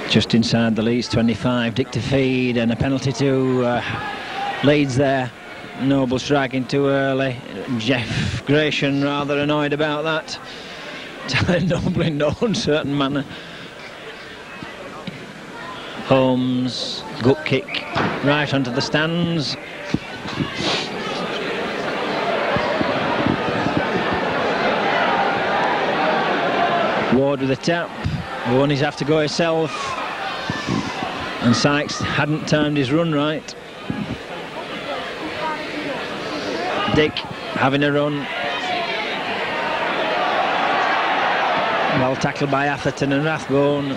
just inside the Leeds 25. Dick to feed, and a penalty to Leeds there. Noble striking too early. Jeff Gratian rather annoyed about that. Telling Noble in no uncertain manner. Holmes, gut kick right onto the stands. Ward with a tap. Warney's have to go himself. And Sykes hadn't timed his run right. Dick having a run. Well tackled by Atherton and Rathbone.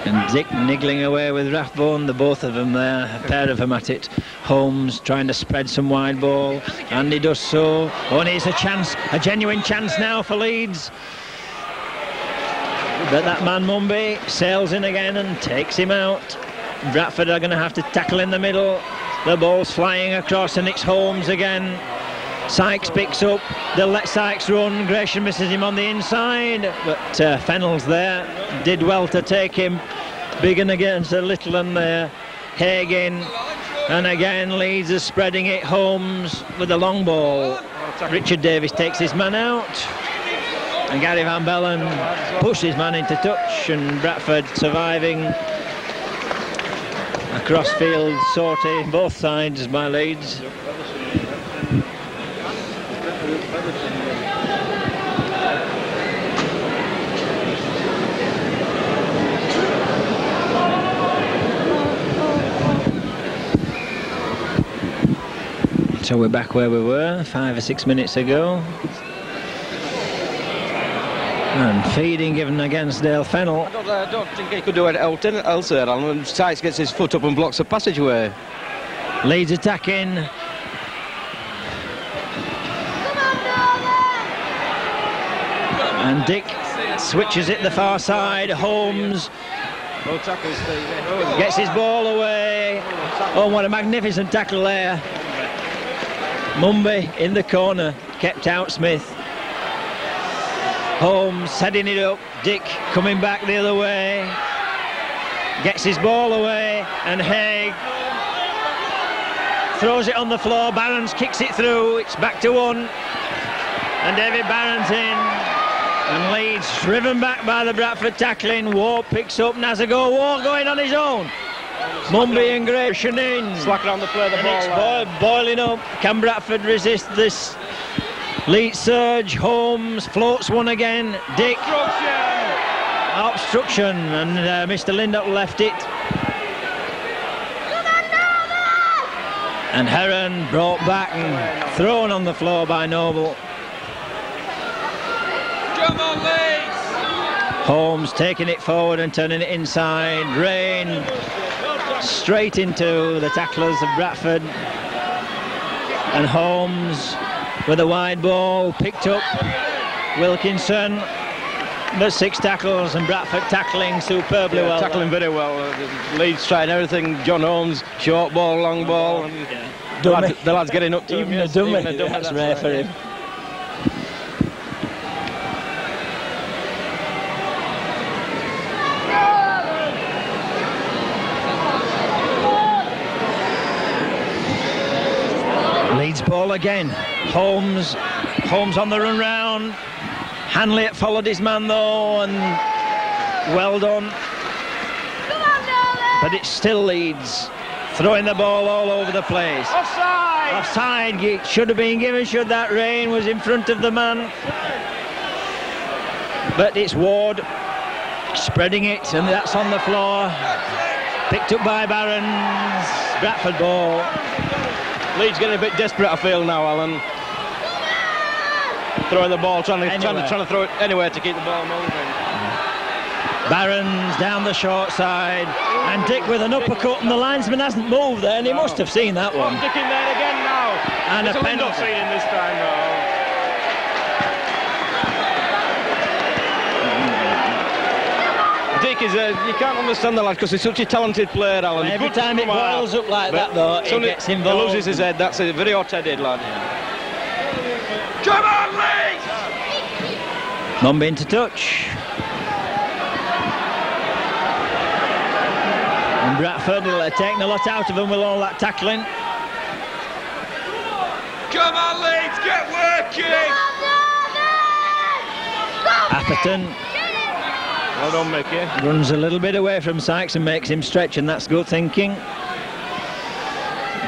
And Dick niggling away with Rathbone, the both of them there, a pair of them at it. Holmes trying to spread some wide ball, and he does so. Oh, and it's a chance, a genuine chance now for Leeds. But that man Mumby sails in again and takes him out. Bradford are going to have to tackle in the middle. The ball's flying across, and it's Holmes again. Sykes picks up, they'll let Sykes run. Gratian misses him on the inside, but Fennell's there, did well to take him. Big and against a little one there. Haig in, and again Leeds is spreading it. Holmes with a long ball. Richard Davis takes his man out, and Gary Van Bellen pushed his man into touch, and Bradford surviving. A cross-field sortie, both sides by Leeds. So we're back where we were 5 or 6 minutes ago. And feeding given against Dale Fennell. I don't think he could do anything else there, Alan. Sykes gets his foot up and blocks the passageway. Leeds attacking. And Dick switches it the far side. Holmes gets his ball away. Oh, what a magnificent tackle there. Mumby in the corner, kept out Smith. Holmes heading it up. Dick coming back the other way. Gets his ball away, and Haig throws it on the floor. Barons kicks it through. It's back to one. And David Barons in. And Leeds driven back by the Bradford tackling. Ward picks up Nazago. Ward going on his own. Mumby and Gratian in. Slacking on the play of the ball. It's boiling up. Can Bradford resist this Leeds surge? Holmes floats one again. Dick. Obstruction. And Mr. Lindop left it. And Heron brought back and thrown on the floor by Noble. Come on, Leeds! Holmes taking it forward and turning it inside. Rain straight into the tacklers of Bradford. And Holmes with a wide ball picked up Wilkinson. But 6 tackles, and Bradford tackling superbly well. Tackling very well. Leeds trying everything. John Holmes, short ball, long ball. The lad's getting up to even him. a dummy. That's rare for him. Leeds ball again. Holmes on the run round. Hanley had followed his man though, and well done. But it's still Leeds throwing the ball all over the place. Offside! Offside. It should have been given should that Rain was in front of the man. But it's Ward spreading it, and that's on the floor. Picked up by Barons. Bradford ball. Leeds getting a bit desperate, I feel now, Alan. Throwing the ball, trying to throw it anywhere to keep the ball moving. Barons down the short side, and Dick with an uppercut, and the linesman hasn't moved there, and he must have seen that one. Dick in there again now. And it's a penalty. Seen him this time now. Dick is you can't understand the lad because he's such a talented player, Alan. Every Good time it boils up like that though, he gets involved. He loses his head, that's a very hot-headed lad. Come on, Leeds! Mumby into touch. And Bradford will have taken a lot out of them with all that tackling. Come on, Leeds, get working! Atherton Well done, Mickey. runs a little bit away from Sykes and makes him stretch, and that's good thinking.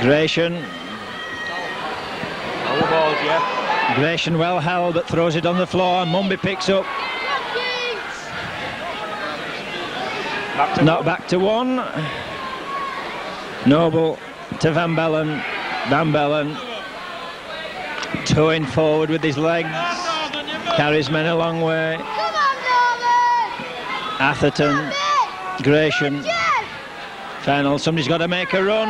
Gratian. All the balls, yeah. Gratian well held, but throws it on the floor. Mumby picks up. Not back to one. Noble to Van Bellen. Van Bellen towing forward with his legs. Carries men a long way. Atherton. Gratian. Fennell. Somebody's got to make a run.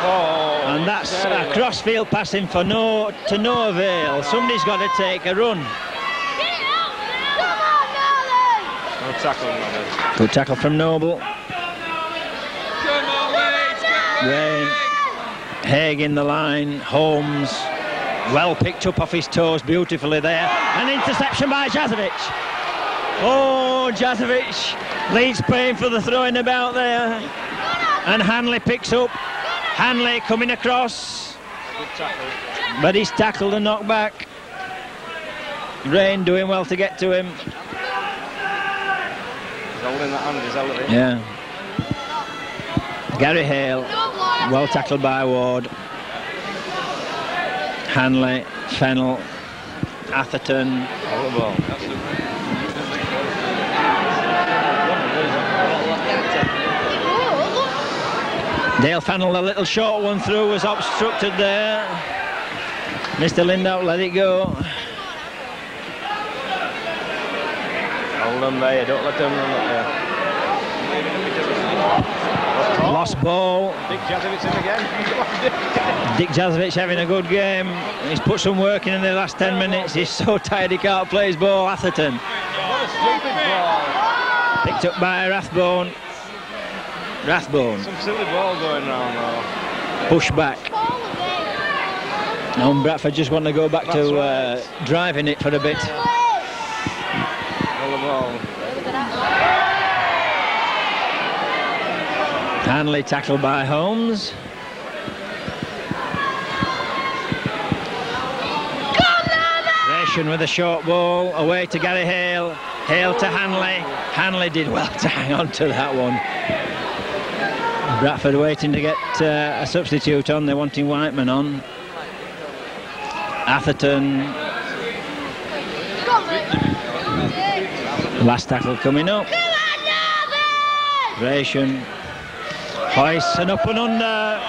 Oh, And that's a crossfield passing for no avail. Somebody's got to take a run. no tackling on it. Good tackle from Noble. Come on, Leeds, get Rain. Haig in the line. Holmes. Well picked up off his toes beautifully there. An interception by Jazovic. Oh, Jazovic. Leeds paying for the throwing about there. And Hanley picks up. Hanley coming across. Good tackle. But he's tackled and knocked back. Rain doing well to get to him. He's holding that hand, he's held it. Yeah. Gary Hale. Well tackled by Ward. Hanley, Fennell, Atherton. All the ball. That's the... Dale Fennell, a little short one through, was obstructed there. Mr. Lindow let it go. Hold them there, don't let them run up there. Lost ball. Dick Jazovic in again. Dick Jazovic having a good game. He's put some work in the last 10 minutes. He's so tired he can't play his ball. Atherton. What a stupid ball. Picked up by Rathbone. Rathbone. Some silly ball going round though. Push back. And Bradford just want to go back to driving it for a bit. All the ball. Hanley tackled by Holmes. Gratian with a short ball away to Gary Hale. Hale to Hanley. Hanley did well to hang on to that one. Bradford waiting to get a substitute on. They're wanting Whiteman on. Atherton. Last tackle coming up. Gratian. Hoist and up and under.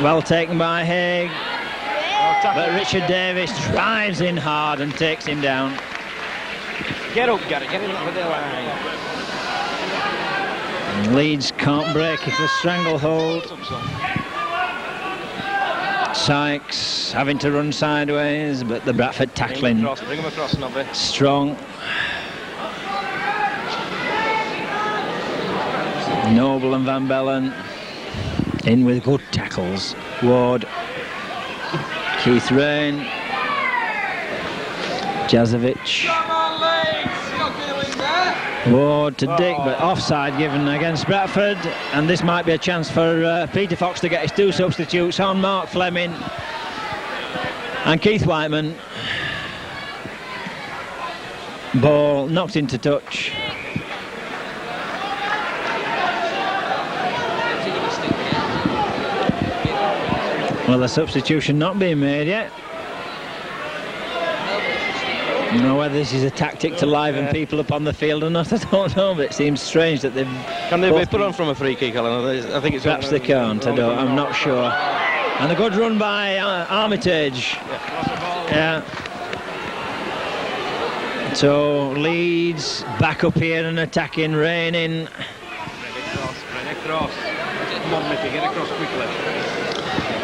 Well taken by Haig. But Richard Davis drives in hard and takes him down. Get up, Gary, get him up with the line. Leeds can't break if the stranglehold. Sykes having to run sideways, but the Bradford tackling Bring him across, Nobby. strong. Noble and Van Bellen in with good tackles. Ward, Keith Rain, Jazovic. Ward to Dick, but offside given against Bradford, and this might be a chance for Peter Fox to get his two substitutes on. Mark Fleming and Keith Whiteman. Ball knocked into touch. Well, the substitution not being made yet. I don't know whether this is a tactic to liven people up on the field or not, I don't know, but it seems strange that they've... Can they be put on from a free kick, Alan? I think it's... Perhaps they can't, I'm not sure. And a good run by Armitage. Yeah. So Leeds back up here and attacking, Rain in. Bring across. Come on, Mickey, get across quickly.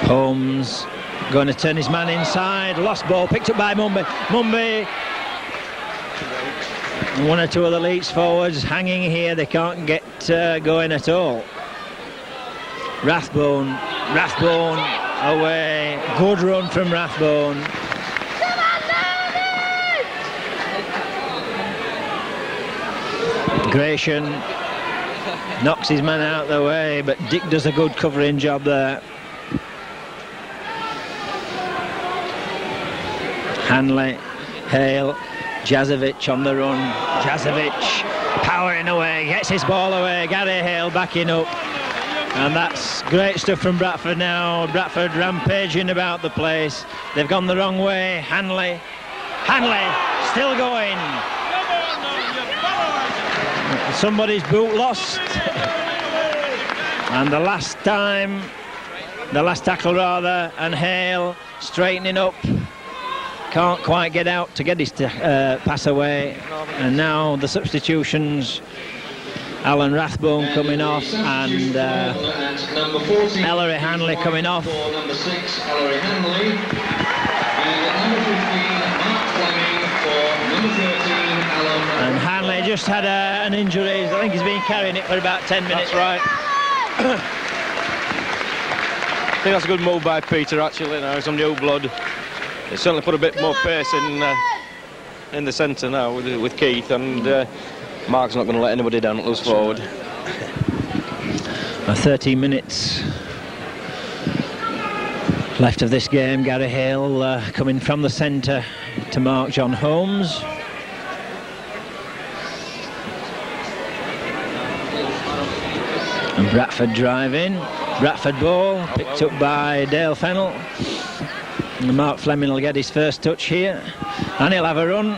Holmes going to turn his man inside. Lost ball, picked up by Mumby. Mumby. One or two of the Leeds forwards hanging here. They can't get going at all. Rathbone away. Good run from Rathbone. Gratian. Knocks his man out of the way, but Dick does a good covering job there. Hanley, Hale, Jazovic on the run. Jazovic powering away, gets his ball away. Gary Hale backing up. And that's great stuff from Bradford now. Bradford rampaging about the place. They've gone the wrong way. Hanley still going. Somebody's boot lost. And the last tackle rather, and Hale straightening up. Can't quite get out to get his pass away. And now the substitutions. Alan Rathbone coming off, and Ellery Hanley coming off. Number 6, Ellery Hanley. And number 15, Mark Fleming for number 13, Alan. And Hanley just had an injury. I think he's been carrying it for about 10 minutes. That's right. I think that's a good move by Peter, actually. Now some new blood. It certainly put a bit more pace in the centre now with Keith, and Mark's not going to let anybody down at loose forward. 13 minutes left of this game. Gary Hale coming from the centre to mark John Holmes. And Bradford driving. Bradford ball picked up by Dale Fennell. And Mark Fleming will get his first touch here, and he'll have a run.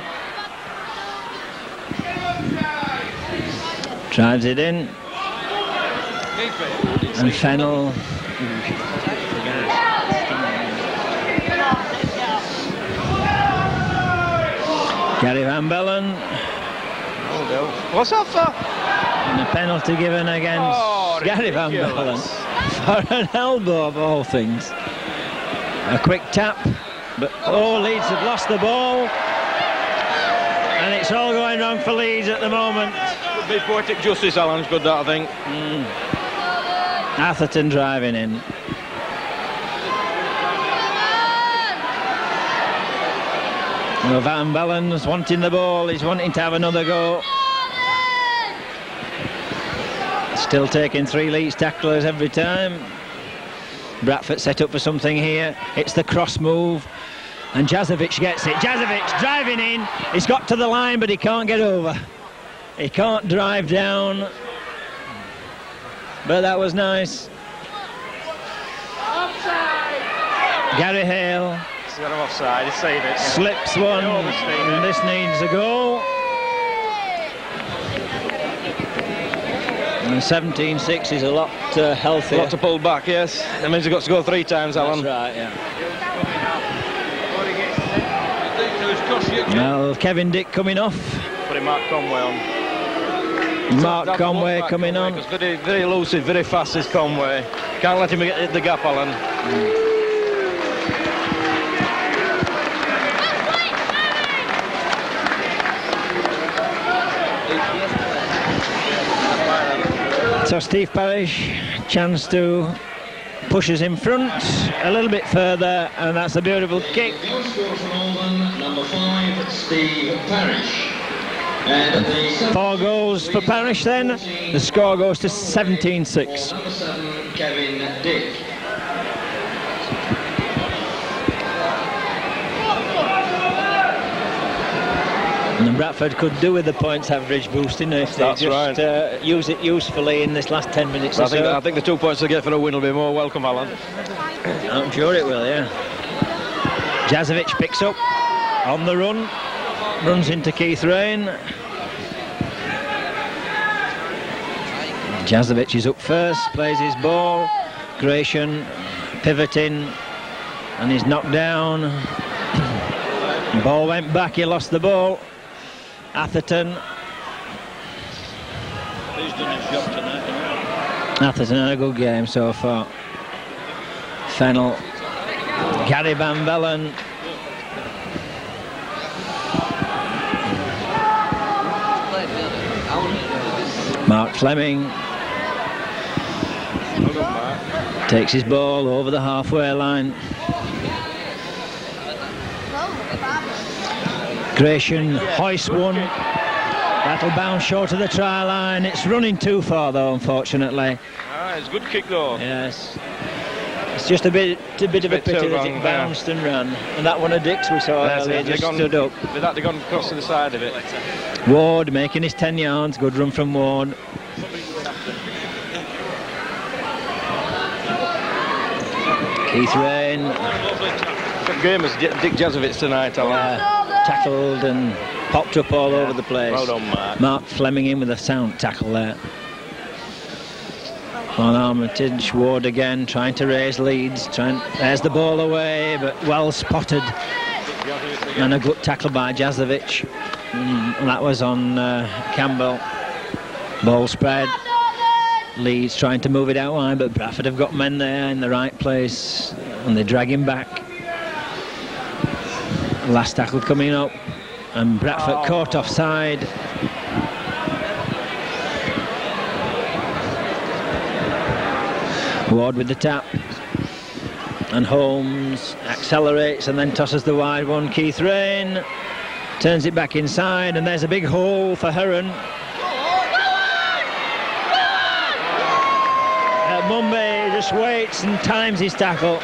Drives it in, and Fennell Gary Van Bellen. What's that for? And a penalty given against Gary Van Bellen for an elbow of all things. A quick tap, but Leeds have lost the ball, and it's all going wrong for Leeds at the moment. Could be poetic justice, Alan's good that, I think. Atherton driving in. Well, Van Bellen's wanting the ball, he's wanting to have another go. Still taking 3 Leeds tacklers every time. Bradford set up for something here. It's the cross move, and Jazovic gets it. Jazovic driving in. He's got to the line, but he can't get over. He can't drive down. But that was nice. Offside. Gary Hale. He's got him offside. He's saying it. Slips one, and this needs a goal. And 17-6 is a lot healthier. A lot to pull back, yes. That means he's got to go 3 times, Alan. That's right, yeah. Well, Kevin Dick coming off. Putting Mark Conway on. Mark Conway coming on. Very, very elusive, very fast is Conway. Can't let him hit the gap, Alan. So Steve Parrish, chance to push us in front a little bit further, and that's a beautiful kick. Number 5, Steve Parrish. And 4 goals for Parrish then. The score goes to 17-6. Number 7, Kevin Dick. And Bradford could do with the points average boosting if they just use it usefully in this last 10 minutes or so. I think the 2 points they get for a win will be more welcome, Alan. I'm sure it will, yeah. Jazovic picks up on the run, runs into Keith Rain. Jazovic is up first, plays his ball. Gratian pivoting, and he's knocked down. The ball went back, he lost the ball. Atherton. He's done his job tonight. Atherton had a good game so far. Fennell. Gary Van Bellen. Mark Fleming. Takes his ball over the halfway line. Gratian hoists one. That'll bounce short of the try line. It's running too far though, unfortunately. It's a good kick though. Yes. It's just a bit of a pity that it bounced and ran. And that one of Dick's we saw earlier just stood up. With that, they've gone across to the side of it. Ward making his 10 yards. Good run from Ward. Keith Rain. Good game as Dick Jazovich tonight, Alan. Tackled and popped up all over the place. Well done, Mark. Mark Fleming in with a sound tackle there. On Armitage, Ward again trying to raise Leeds. There's the ball away, but well spotted. And a good tackle by Jazovich. And that was on Campbell. Ball spread. Leeds trying to move it out wide, but Bradford have got men there in the right place. And they drag him back. Last tackle coming up. And Bradford caught offside. Ward with the tap, and Holmes accelerates and then tosses the wide one. Keith Rain turns it back inside, and there's a big hole for Heron. Mumbai just waits and times his tackle.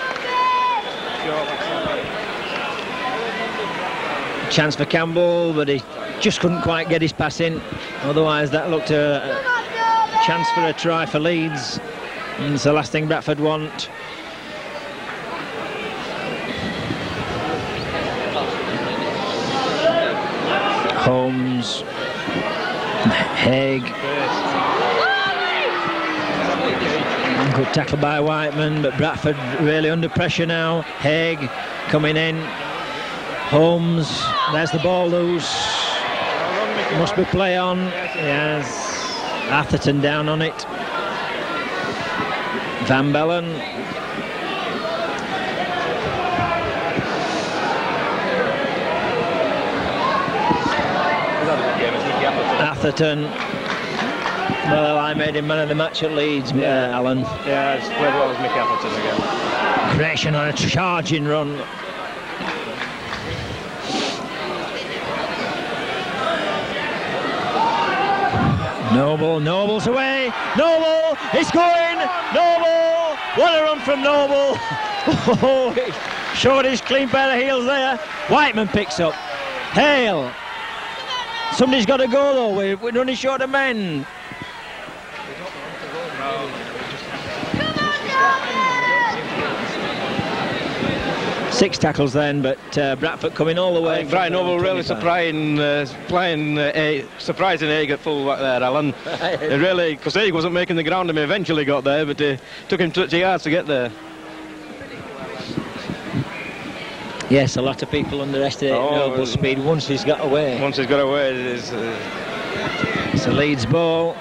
Chance for Campbell, but he just couldn't quite get his pass in. Otherwise that looked a chance for a try for Leeds. And it's the last thing Bradford want. Holmes, Haig. Good tackle by Whiteman, but Bradford really under pressure now. Haig coming in. Holmes, there's the ball loose. Must be play on. Yes. Atherton down on it. Van Bellen. Atherton. Well, I made him man of the match at Leeds, Alan. Yeah, it's played well as Mick Atherton again. Creation on a charging run. Noble's away. Noble, he's going. Noble, what a run from Noble. Oh, he showed his clean pair of heels there. Whiteman picks up. Hale. Somebody's got to go though. We're running short of men. Six tackles then, but Bradford coming all the way. I think Brian Noble really surprising Haig at full back there, Alan. Really, because Haig wasn't making the ground and he eventually got there, but it took him 30 yards to get there. Yes, a lot of people underestimate Noble's speed once he's got away. Once he's got away, it is. It's a Leeds ball.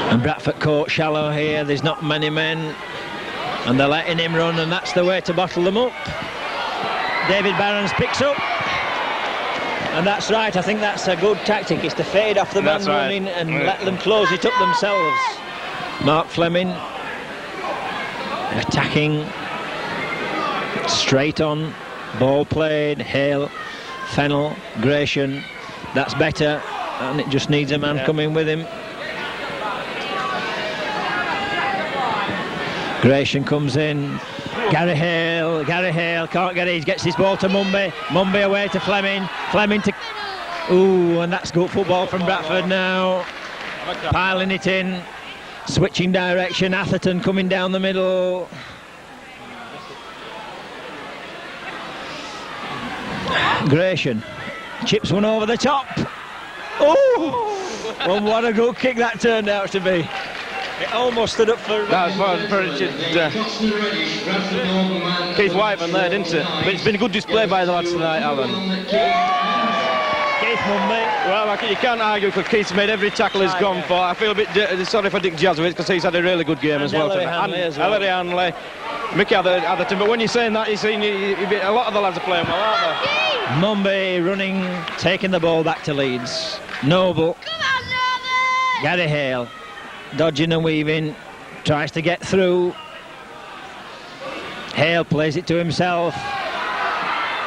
And Bradford caught shallow here. There's not many men, and they're letting him run, and that's the way to bottle them up. David Barons picks up, and that's right. I think that's a good tactic, is to fade off the man running and let them close it up themselves. Mark Fleming attacking, straight on, ball played. Hale, Fennell, Gratian. That's better, and it just needs a man coming with him. Gratian comes in. Gary Hale can't get it. He gets his ball to Mumbai. Mumbai away to Fleming. Fleming to... Ooh, and that's good football from Bradford now. Piling it in. Switching direction. Atherton coming down the middle. Gratian chips one over the top. Oh! Well, what a good kick that turned out to be. It almost stood up for... That was Keith Whiteman there, didn't it? But it's been a good display by the lads tonight, Alan. Keith Mumbai. Well, you can't argue because Keith's made every tackle he's gone for. I feel a bit sorry for Dick Jazovich because he's had a really good game as well tonight. Ellery Hanley, Mickey Atherton. But when you're saying that, you're seeing a lot of the lads are playing well, aren't they? Mumbai running, taking the ball back to Leeds. Noble. Gary Hale. Dodging and weaving, tries to get through. Hale plays it to himself.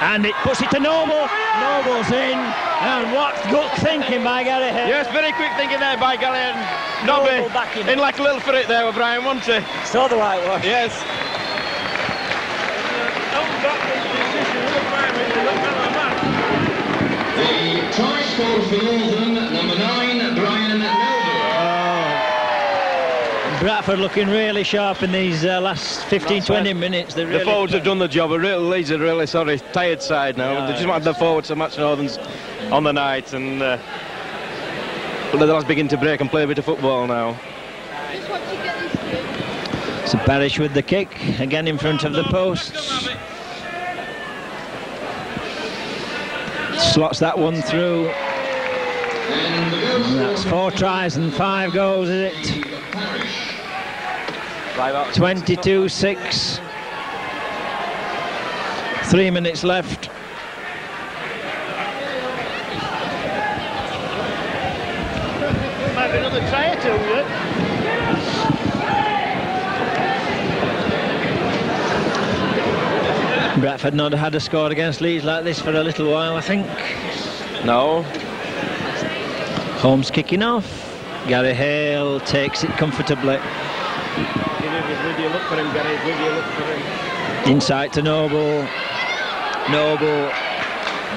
And it puts it to Noble. Noble's in. And what good thinking by Gary Hale. Yes, very quick thinking there by Gary and Nobby. back in. In like a little ferret there with Brian, wasn't he? Saw the whitewash. Yes. The try scored for Oldham, number 9, Brian Noble. Bradford looking really sharp in these last 15-20 minutes. They really The forwards have done the job. Leeds are really tired side now. Yeah, They just want their forwards to match Northerns on the night, and but the lads begin to break and play a bit of football now. Just want to get this through. So Parrish with the kick, again in front of the posts. Slots that one through. And that's 4 tries and 5 goals, is it? 22-6. 3 minutes left. Might be another try or two, Bradford not had a score against Leeds like this for a little while, I think. No. Holmes kicking off. Gary Hale takes it comfortably. Look for him, Gary. Look for him. Inside to Noble. Noble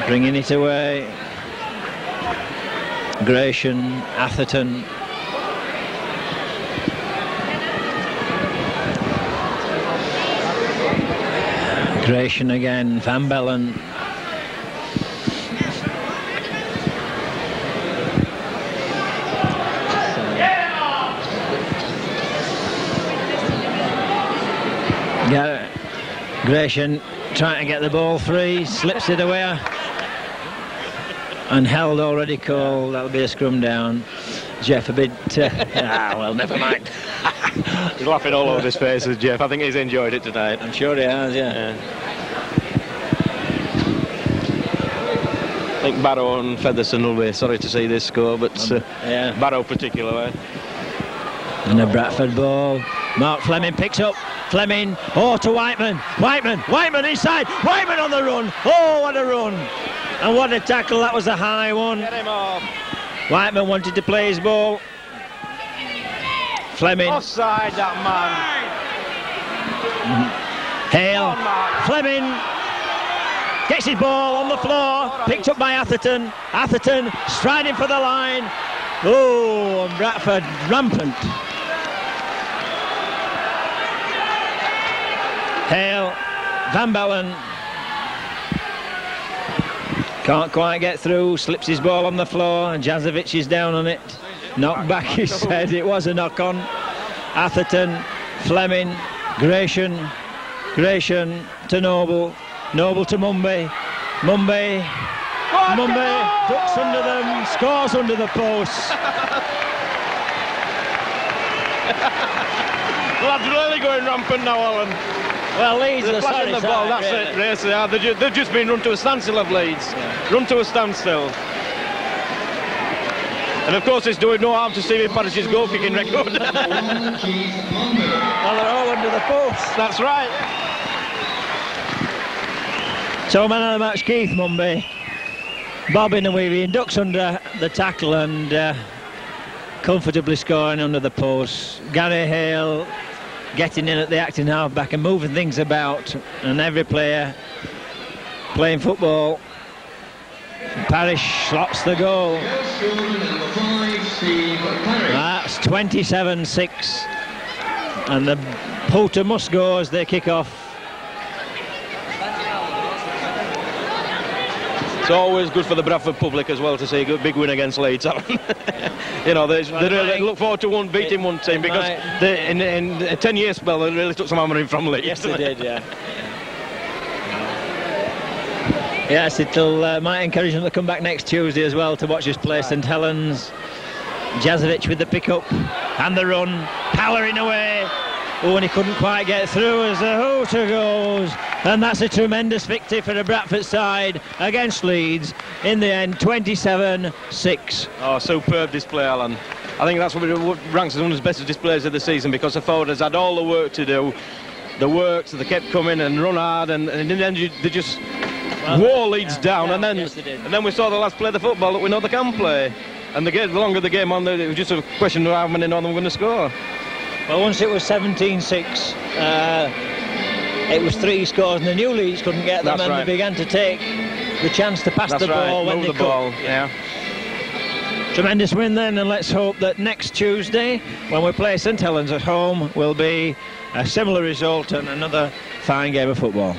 bringing it away. Gratian, Atherton. Gratian again, Van Bellen. Gratian trying to get the ball free, slips it away, and held already called. That'll be a scrum down. Jeff a bit, well, never mind. He's laughing all over his face, Jeff. I think he's enjoyed it tonight. I'm sure he has, yeah. I think Barrow and Featherstone will be sorry to see this score, but yeah. Barrow particularly. And a Bradford ball. Mark Fleming picks up. Fleming, to Whiteman. Whiteman inside. Whiteman on the run. Oh, what a run. And what a tackle. That was a high one. Get him off. Whiteman wanted to play his ball. Fleming. Offside, that man. Hale. Fleming gets his ball on the floor. Picked up by Atherton. Atherton striding for the line. Oh, and Bradford rampant. Hale, Van Bellen can't quite get through, slips his ball on the floor, and Jazovic is down on it. Knocked back, he said. It was a knock on. Atherton, Fleming, Gratian to Noble, Noble to Mumby, Mumby ducks under them, scores under the posts. Lads really going rampant now, Alan. Well, Leeds They're are flashing the ball, that's it, race they are. They've just been run to a standstill of Leeds. Yeah. Run to a standstill. And of course it's doing no harm to Stephen Parrish's goal kicking record. Well, they're all under the post. That's right. So man of the match, Keith Mumby. Bobbing and weaving, ducks under the tackle and comfortably scoring under the post. Gary Hale getting in at the acting half-back and moving things about, and every player playing football. Parrish slots the goal. That's 27-6, and the Poulter must go as they kick off. It's always good for the Bradford public as well to see a big win against Leeds. You know, they really look forward to beating one team, because in a 10-year spell they really took some hammering from Leeds. Yes, they did, yeah. Yes, it'll might encourage them to come back next Tuesday as well to watch us play St Helens. Jazovic with the pick-up and the run, powering away. Oh, and he couldn't quite get through as the hooter goes. And that's a tremendous victory for the Bradford side against Leeds. In the end, 27-6. Oh, superb display, Alan. I think that's what ranks as one of the best displays of the season, because the forward has had all the work to do. they worked, they kept coming and run hard, and in the end they just wore Leeds down, and then we saw the lads play the football that we know they can play. And the longer the game on, it was just a question of how many more they were going to score. Well, once it was 17-6, it was 3 scores, and the new Leeds couldn't get them, That's right. They began to take the chance to pass That's the ball right, when move they the could. ball, yeah. Tremendous win then, and let's hope that next Tuesday, when we play St Helens at home, will be a similar result and another fine game of football.